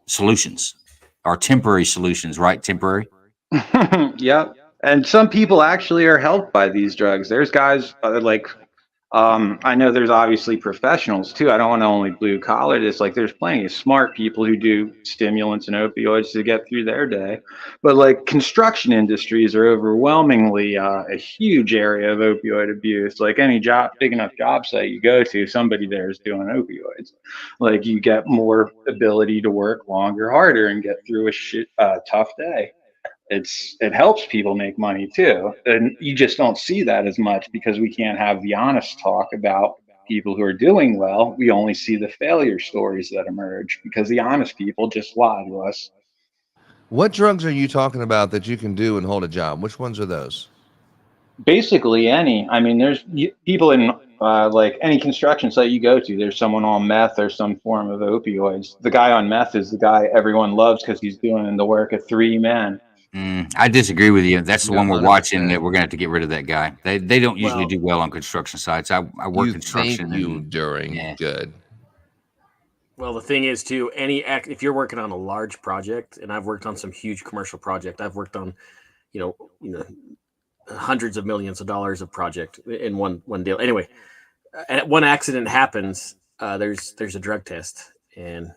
solutions or temporary solutions, right? Temporary. Yep. And some people actually are helped by these drugs. There's guys I know there's obviously professionals too. I don't want to only blue collar this. Like, there's plenty of smart people who do stimulants and opioids to get through their day. But like, construction industries are overwhelmingly a huge area of opioid abuse. Like, any big enough job site you go to, somebody there is doing opioids. Like, you get more ability to work longer, harder, and get through a tough day. It helps people make money too, and you just don't see that as much because we can't have the honest talk about people who are doing well. We only see the failure stories that emerge because the honest people just lie to us. What drugs are you talking about that you can do and hold a job? Which ones are those? Basically there's people in like any construction site you go to, there's someone on meth or some form of opioids. The guy on meth is the guy everyone loves because he's doing the work of 3 men. I disagree with you. That's the Yeah, one we're watching. 100%. That we're going to have to get rid of that guy. They don't usually do well on construction sites. I work You construction. think you And, during yeah. good. Well, the thing is, too, if you're working on a large project, and I've worked on some huge commercial project, I've worked on, you know, hundreds of millions of dollars of project in one deal. Anyway, one accident happens, there's a drug test, and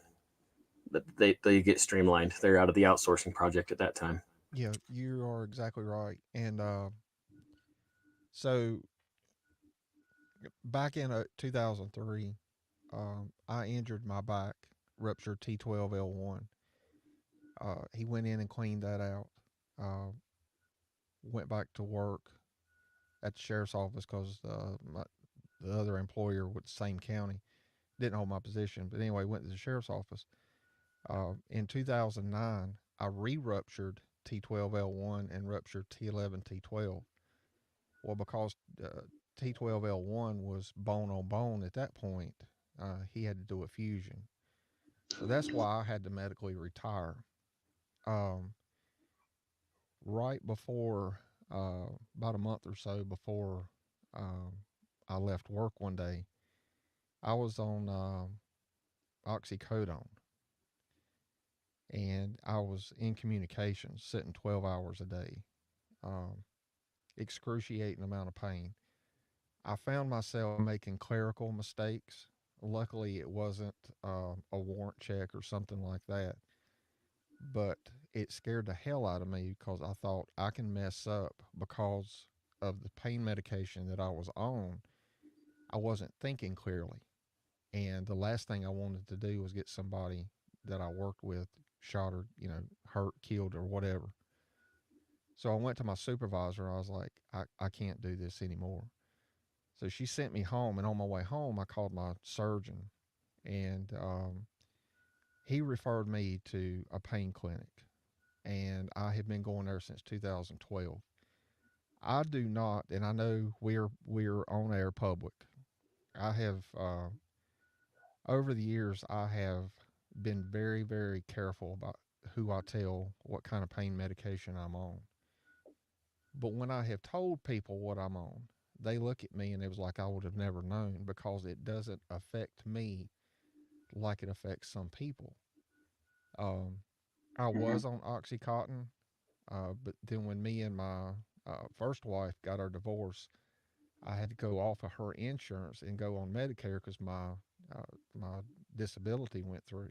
they get streamlined. They're out of the outsourcing project at that time. Yeah, you are exactly right. And so back in 2003, I injured my back, ruptured T12L1. He went in and cleaned that out. Went back to work at the sheriff's office because the other employer with the same county didn't hold my position. But anyway, went to the sheriff's office. In 2009, I re-ruptured T12L1 and ruptured T11 T12. Well, because T12L1 was bone on bone at that point, he had to do a fusion. So that's why I had to medically retire. Um, right before, about a month or so before I left work one day, I was on oxycodone, and I was in communications, sitting 12 hours a day, excruciating amount of pain. I found myself making clerical mistakes. Luckily, it wasn't a warrant check or something like that, but it scared the hell out of me because I thought I can mess up because of the pain medication that I was on. I wasn't thinking clearly. And the last thing I wanted to do was get somebody that I worked with shot or, hurt, killed, or whatever. So I went to my supervisor. I was like, I can't do this anymore. So she sent me home. And on my way home, I called my surgeon. And he referred me to a pain clinic. And I have been going there since 2012. I do not, and I know we're on air public. I have over the years I have been very very careful about who I tell what kind of pain medication I'm on. But when I have told people what I'm on, they look at me and it was like I would have never known because it doesn't affect me like it affects some people. Um, I Mhm. was on OxyContin, but then when me and my first wife got our divorce, I had to go off of her insurance and go on Medicare because my disability went through.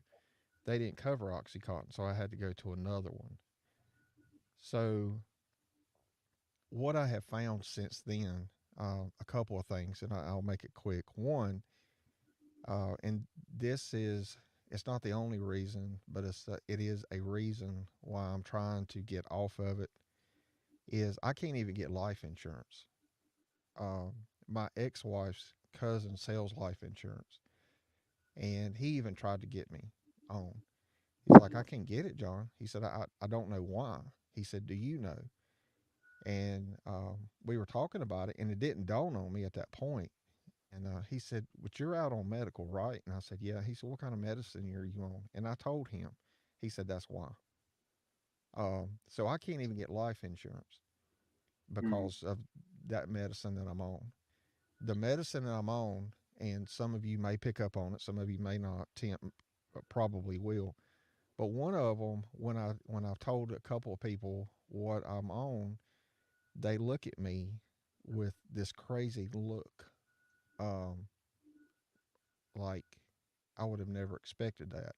They didn't cover OxyContin, so I had to go to another one. So what I have found since then, a couple of things, and I'll make it quick. One, and this is it's not the only reason, but it is a reason why I'm trying to get off of it. Is I can't even get life insurance. Um, my ex-wife's cousin sells life insurance, and he even tried to get me on. He's like, I can't get it, John. He said, I don't know why. He said, do you know? And we were talking about it, and it didn't dawn on me at that point. And he said, but you're out on medical, right? And I said, yeah. He said, what kind of medicine are you on? And I told him. He said, that's why. So I can't even get life insurance Mhm. because of that medicine that I'm on. The medicine that I'm on, and some of you may pick up on it, some of you may not, probably will. But one of them, when I've told a couple of people what I'm on, they look at me with this crazy look, um, like I would have never expected that.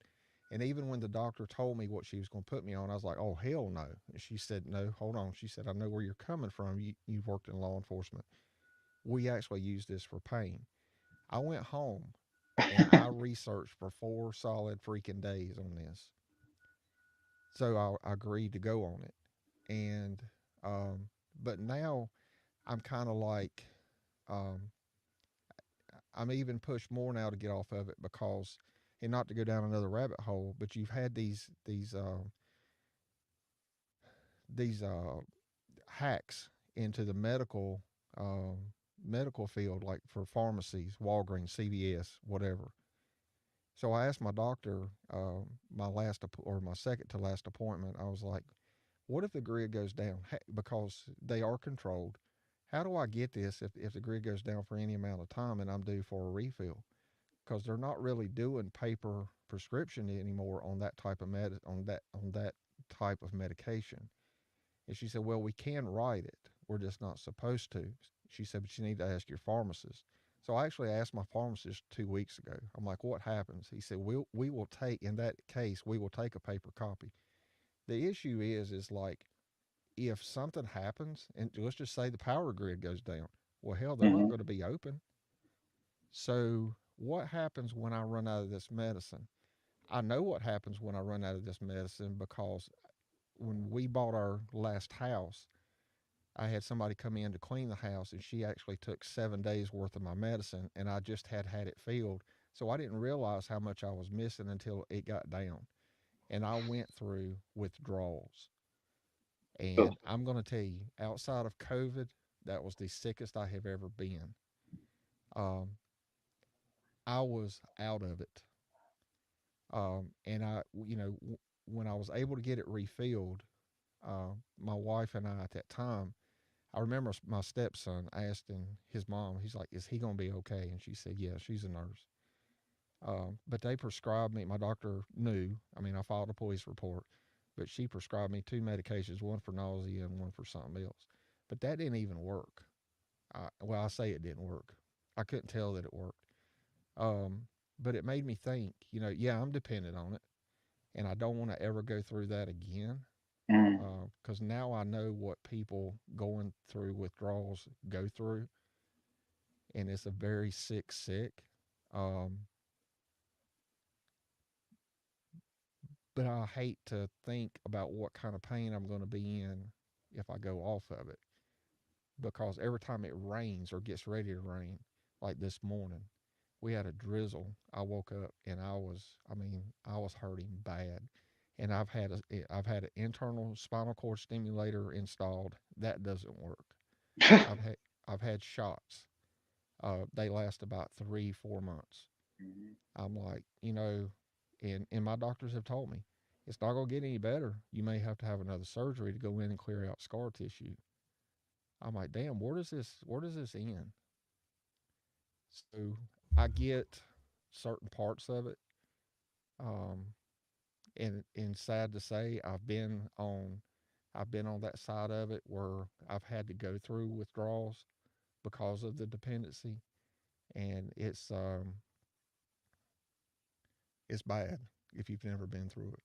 And even when the doctor told me what she was going to put me on, I was like, "Oh hell no!" And she said, "No, hold on." She said, "I know where you're coming from. You've worked in law enforcement. We actually use this for pain." I went home and I researched for 4 solid freaking days on this. So I agreed to go on it. And, um, but now I'm kind of like, um, I'm even pushed more now to get off of it because, and not to go down another rabbit hole, but you've had these hacks into the um, medical field, like for pharmacies, Walgreens, CVS, whatever. So I asked my doctor, or my second to last appointment. I was like, "What if the grid goes down? Because they are controlled. How do I get this if the grid goes down for any amount of time and I'm due for a refill? Because they're not really doing paper prescription anymore on that type of on that type of medication." And she said, "Well, we can write it. We're just not supposed to." She said, "But you need to ask your pharmacist." So I actually asked my pharmacist 2 weeks ago. I'm like, "What happens?" He said, "We will take in that case, we will take a paper copy." The issue is like if something happens, and let's just say the power grid goes down, well, hell, they're not Mhm. going to be open. So what happens when I run out of this medicine? I know what happens when I run out of this medicine because when we bought our last house, I had somebody come in to clean the house, and she actually took 7 days worth of my medicine, and I just had it filled. So I didn't realize how much I was missing until it got down, and I went through withdrawals. So, And I'm going to tell you, outside of COVID, that was the sickest I have ever been. Um, I was out of it, and when I was able to get it refilled, my wife and I at that time, I remember my stepson asking his mom, he's like, "Is he going to be okay?" And she said, "Yeah, she's a nurse." But they prescribed me, my doctor knew, I mean, I filed a police report, but she prescribed me two medications, one for nausea and one for something else. But that didn't even work. Well, I say it didn't work. I couldn't tell that it worked. Um, but it made me think, yeah, I'm dependent on it, and I don't want to ever go through that again. mm, Because now I know what people going through withdrawals go through, and it's a very sick. Um, but I hate to think about what kind of pain I'm going to be in if I go off of it, because every time it rains or gets ready to rain, like this morning, we had a drizzle. I woke up and I was hurting bad. And I've had an internal spinal cord stimulator installed. That doesn't work. I've had I've had shots. They last about 3-4 months. I'm like, and my doctors have told me it's not gonna get any better. You may have to have another surgery to go in and clear out scar tissue. I'm like, damn, where does this end? So I get certain parts of it. Um, and sad to say, I've been on that side of it where I've had to go through withdrawals because of the dependency, and it's bad if you've never been through it.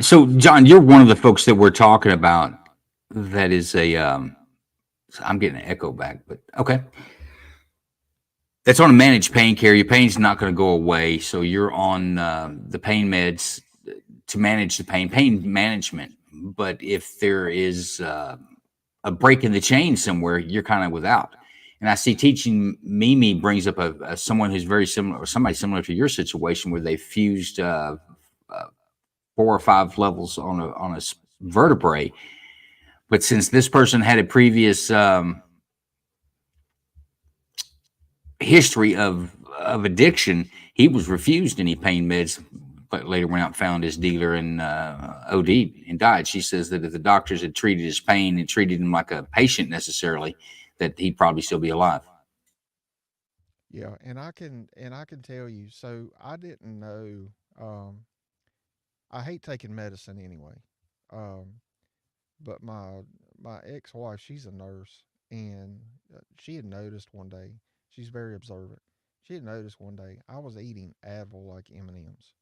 So, John, you're one of the folks that we're talking about that is I'm getting an echo back, but okay. That's on a managed pain care. Your pain's not going to go away. So you're on the pain meds to manage the pain management. But if there is a break in the chain somewhere, you're kind of without. And I see Teaching Mimi brings up someone who's very similar, or somebody similar to your situation, where they fused 4 or 5 levels on a vertebrae. But since this person had a previous history of addiction, he was refused any pain meds, but later went out and found his dealer and OD'd and died. She says that if the doctors had treated his pain and treated him like a patient necessarily, that he'd probably still be alive. Yeah, and I can tell you. So I didn't know. I hate taking medicine anyway, um, but my ex wife, she's a nurse, and she had noticed one day. She's very observant. She had noticed one day I was eating Advil like M&Ms,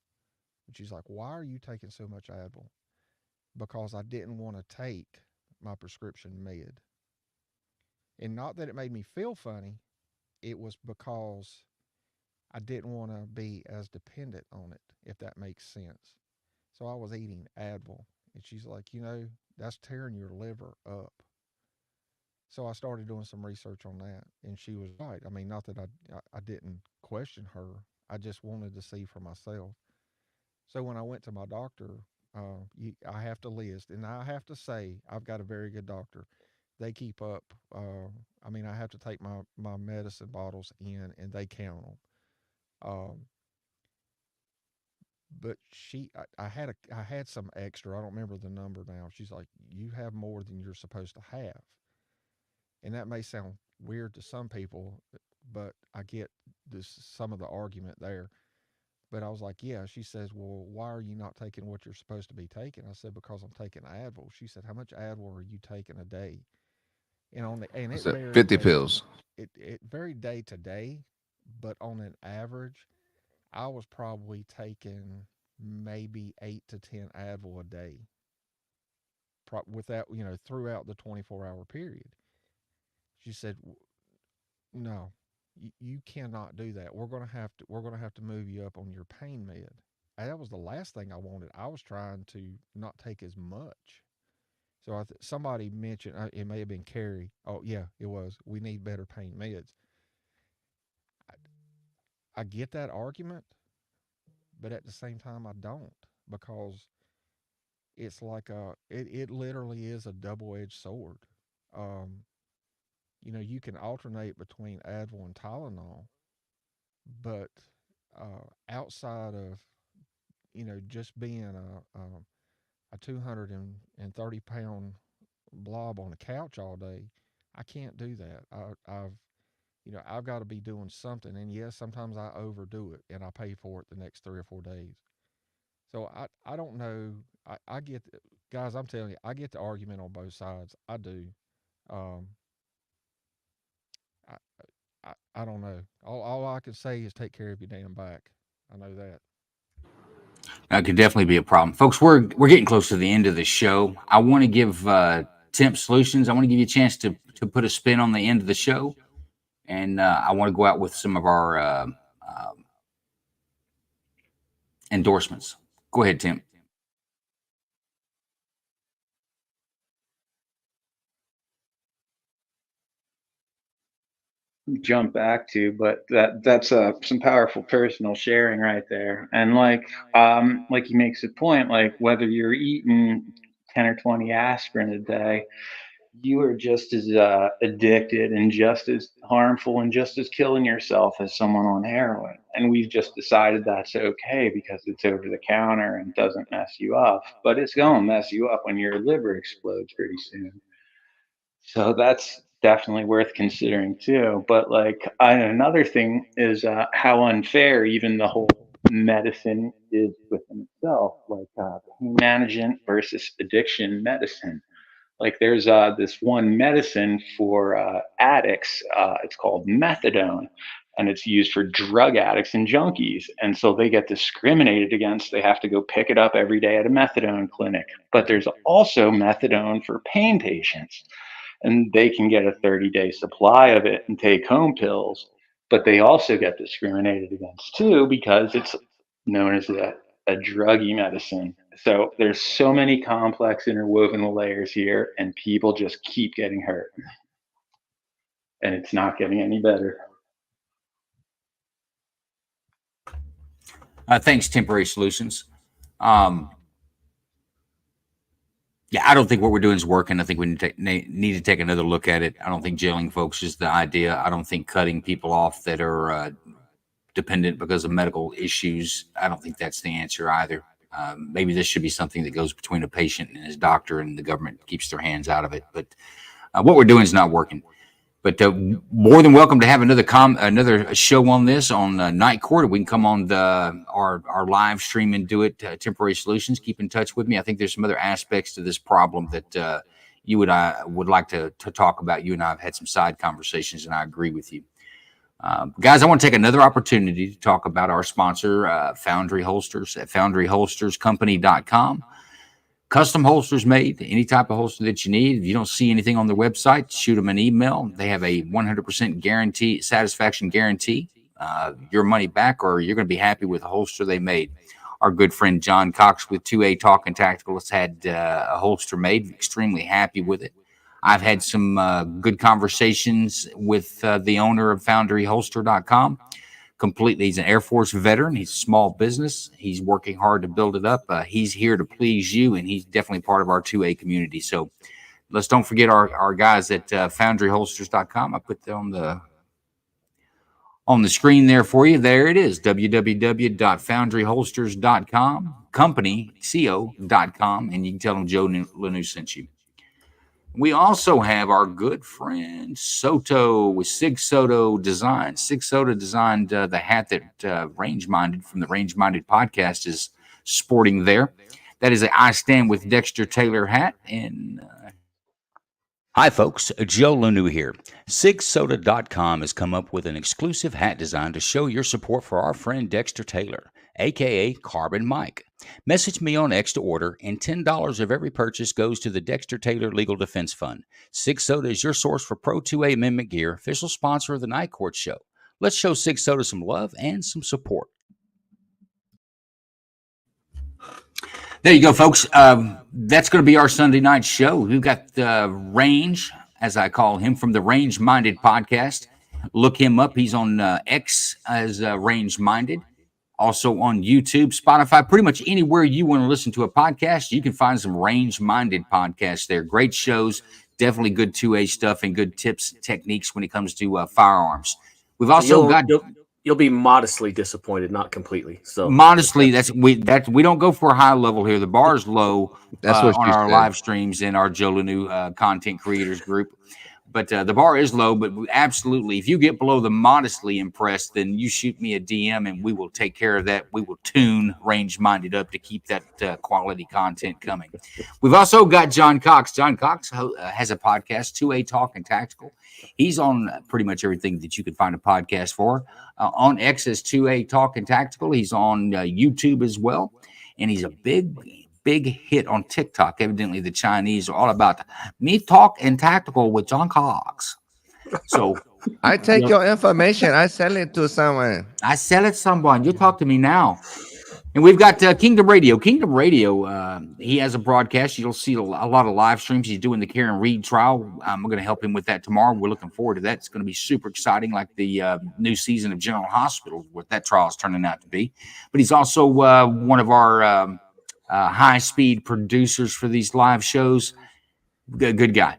and she's like, "Why are you taking so much Advil?" Because I didn't want to take my prescription med, and not that it made me feel funny. It was because I didn't want to be as dependent on it, if that makes sense. So I was eating Advil, and she's like, that's tearing your liver up. So I started doing some research on that, and she was right. I mean, not that I didn't question her. I just wanted to see for myself. So when I went to my doctor, I have to list, and I have to say I've got a very good doctor. They keep up. I have to take my medicine bottles in, and they count them. Um, but I had some extra. I don't remember the number now. She's like, you have more than you're supposed to have, and that may sound weird to some people, but I get some of the argument there. But I was like, yeah. She says, well, why are you not taking what you're supposed to be taking? I said, because I'm taking Advil. She said, how much Advil are you taking a day? And it What's that? varied 50 pills. it varied day to day, but on an average, I was probably taking maybe 8 to 10 Advil a day, with that, throughout the 24-hour period. She said, "No, you cannot do that. We're gonna have to move you up on your pain med." And that was the last thing I wanted. I was trying to not take as much. So somebody mentioned, it may have been Carrie. Oh yeah, it was. We need better pain meds. I, I get that argument, but at the same time, I don't, because it's like it literally is a double-edged sword. Um, you can alternate between Advil and Tylenol, but outside of just being a 230-pound blob on a couch all day, I can't do that. I've got to be doing something, and yes, sometimes I overdo it, and I pay for it the next 3 or 4 days. So I don't know. I get, guys. I'm telling you, I get the argument on both sides. I do. Um, I, I don't know. All I can say is take care of your damn back. I know that. That could definitely be a problem, folks. We're getting close to the end of the show. I want to give Temp Solutions. I want to give you a chance to put a spin on the end of the show, and I want to go out with some of our endorsements. Go ahead, Tim. jump back to, but that's some powerful personal sharing right there. And like he makes a point, like whether you're eating 10 or 20 aspirin a day, you are just as addicted and just as harmful and just as killing yourself as someone on heroin. And we've just decided that's okay because it's over the counter and doesn't mess you up. But it's going to mess you up when your liver explodes pretty soon. So that's definitely worth considering too. But another thing is how unfair even the whole medicine is within itself, pain management versus addiction medicine. Like there's this one medicine for addicts. It's called methadone, and it's used for drug addicts and junkies. And so they get discriminated against. They have to go pick it up every day at a methadone clinic. But there's also methadone for pain patients, and they can get a 30-day supply of it and take home pills. But they also get discriminated against too because it's known as a druggy medicine. So there's so many complex interwoven layers here, and people just keep getting hurt. And it's not getting any better. Thanks, Temporary Solutions. Yeah, I don't think what we're doing is working. I think we need to take another look at it. I don't think jailing folks is the idea. I don't think cutting people off that are dependent because of medical issues, I don't think that's the answer either. Maybe this should be something that goes between a patient and his doctor, and the government keeps their hands out of it. But what we're doing is not working. But more than welcome to have another show on this on Night Court. We can come on our live stream and do it. Temporary Solutions, keep in touch with me. I think there's some other aspects to this problem that you and I would like to talk about. You and I have had some side conversations, and I agree with you. Guys, I want to take another opportunity to talk about our sponsor, Foundry Holsters at foundryholsterscompany.com. Custom holsters made, any type of holster that you need. If you don't see anything on their website, shoot them an email. They have a 100% satisfaction guarantee. Your money back, or you're going to be happy with the holster they made. Our good friend John Cox with 2A Talking Tactical has had a holster made, extremely happy with it. I've had some good conversations with the owner of FoundryHolster.com. Completely, he's an Air Force veteran. He's a small business. He's working hard to build it up. He's here to please you, and he's definitely part of our 2A community. So let's don't forget our guys at FoundryHolsters.com. I put that on the screen there for you. There it is, www.foundryholsters.com, companyco.com, and you can tell them Joe Lanou sent you. We also have our good friend Soto with Sig Soto Design. Sig Soto designed the hat that Range Minded from the Range Minded podcast is sporting there. That is a I Stand with Dexter Taylor hat. And hi, folks. Joe Lanou here. SigSoda.com has come up with an exclusive hat design to show your support for our friend Dexter Taylor, a.k.a. Carbon Mike. Message me on X to order, and $10 of every purchase goes to the Dexter Taylor Legal Defense Fund. Sig Soda is your source for Pro 2A Amendment gear, official sponsor of the Night Court Show. Let's show Sig Soda some love and some support. There you go, folks. That's going to be our Sunday night show. We've got Range, as I call him, from the Range Minded podcast. Look him up. He's on X as Range Minded. Also on YouTube, Spotify, pretty much anywhere you want to listen to a podcast, you can find some range-minded podcasts there. Great shows, definitely good 2A stuff and good tips, techniques when it comes to firearms. We've also you'll be modestly disappointed, not completely. So modestly, we don't go for a high level here. The bar is low on our said. live streams in our Joe Lanou content creators group. But the bar is low, but absolutely, if you get below the modestly impressed, then you shoot me a DM and we will take care of that. We will tune Range Minded up to keep that quality content coming. We've also got John Cox. John Cox has a podcast, 2A Talking Tactical. He's on pretty much everything that you can find a podcast for. On X as 2A Talking Tactical. He's on YouTube as well. And he's a big hit on TikTok. Evidently, the Chinese are all about me talk and tactical with John Cox. So I take your information. I sell it to someone. I sell it to someone. You talk to me now. And we've got Kingdom Radio. Kingdom Radio, he has a broadcast. You'll see a lot of live streams. He's doing the Karen Reed trial. I'm going to help him with that tomorrow. We're looking forward to that. It's going to be super exciting, like the new season of General Hospital, what that trial is turning out to be. But he's also one of our high-speed producers for these live shows. Good guy.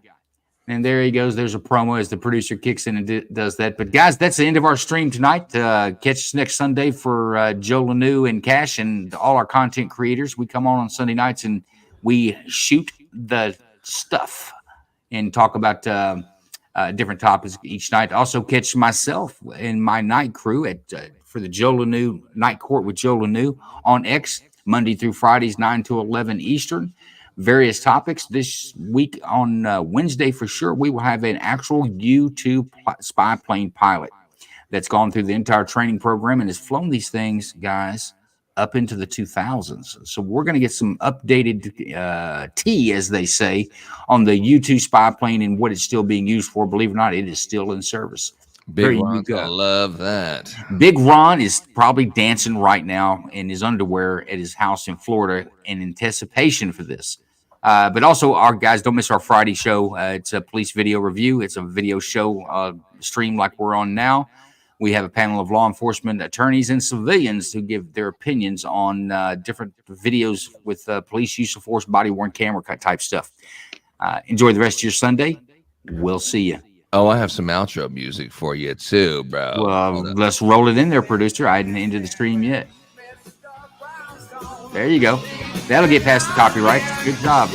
And there he goes. There's a promo as the producer kicks in and does that. But, guys, that's the end of our stream tonight. Catch us next Sunday for Joe Lanou and Cash and all our content creators. We come on Sunday nights and we shoot the stuff and talk about different topics each night. Also, catch myself and my night crew at for the Joe Lanou Night Court with Joe Lanou on X, Monday through Fridays, 9 to 11 Eastern. Various topics this week on Wednesday for sure. We will have an actual U-2 spy plane pilot that's gone through the entire training program and has flown these things, guys, up into the 2000s. So we're going to get some updated tea, as they say, on the U-2 spy plane and what it's still being used for. Believe it or not, it is still in service. Big Ron's gonna love that. Big Ron is probably dancing right now in his underwear at his house in Florida in anticipation for this. But also, our guys, don't miss our Friday show. It's a police video review. It's a video show stream like we're on now. We have a panel of law enforcement attorneys and civilians who give their opinions on different videos with police use of force, body-worn camera type stuff. Enjoy the rest of your Sunday. We'll see you. Oh, I have some outro music for you too, bro. Well, let's roll it in there, producer. I hadn't ended the stream yet. There you go. That'll get past the copyright. Good job.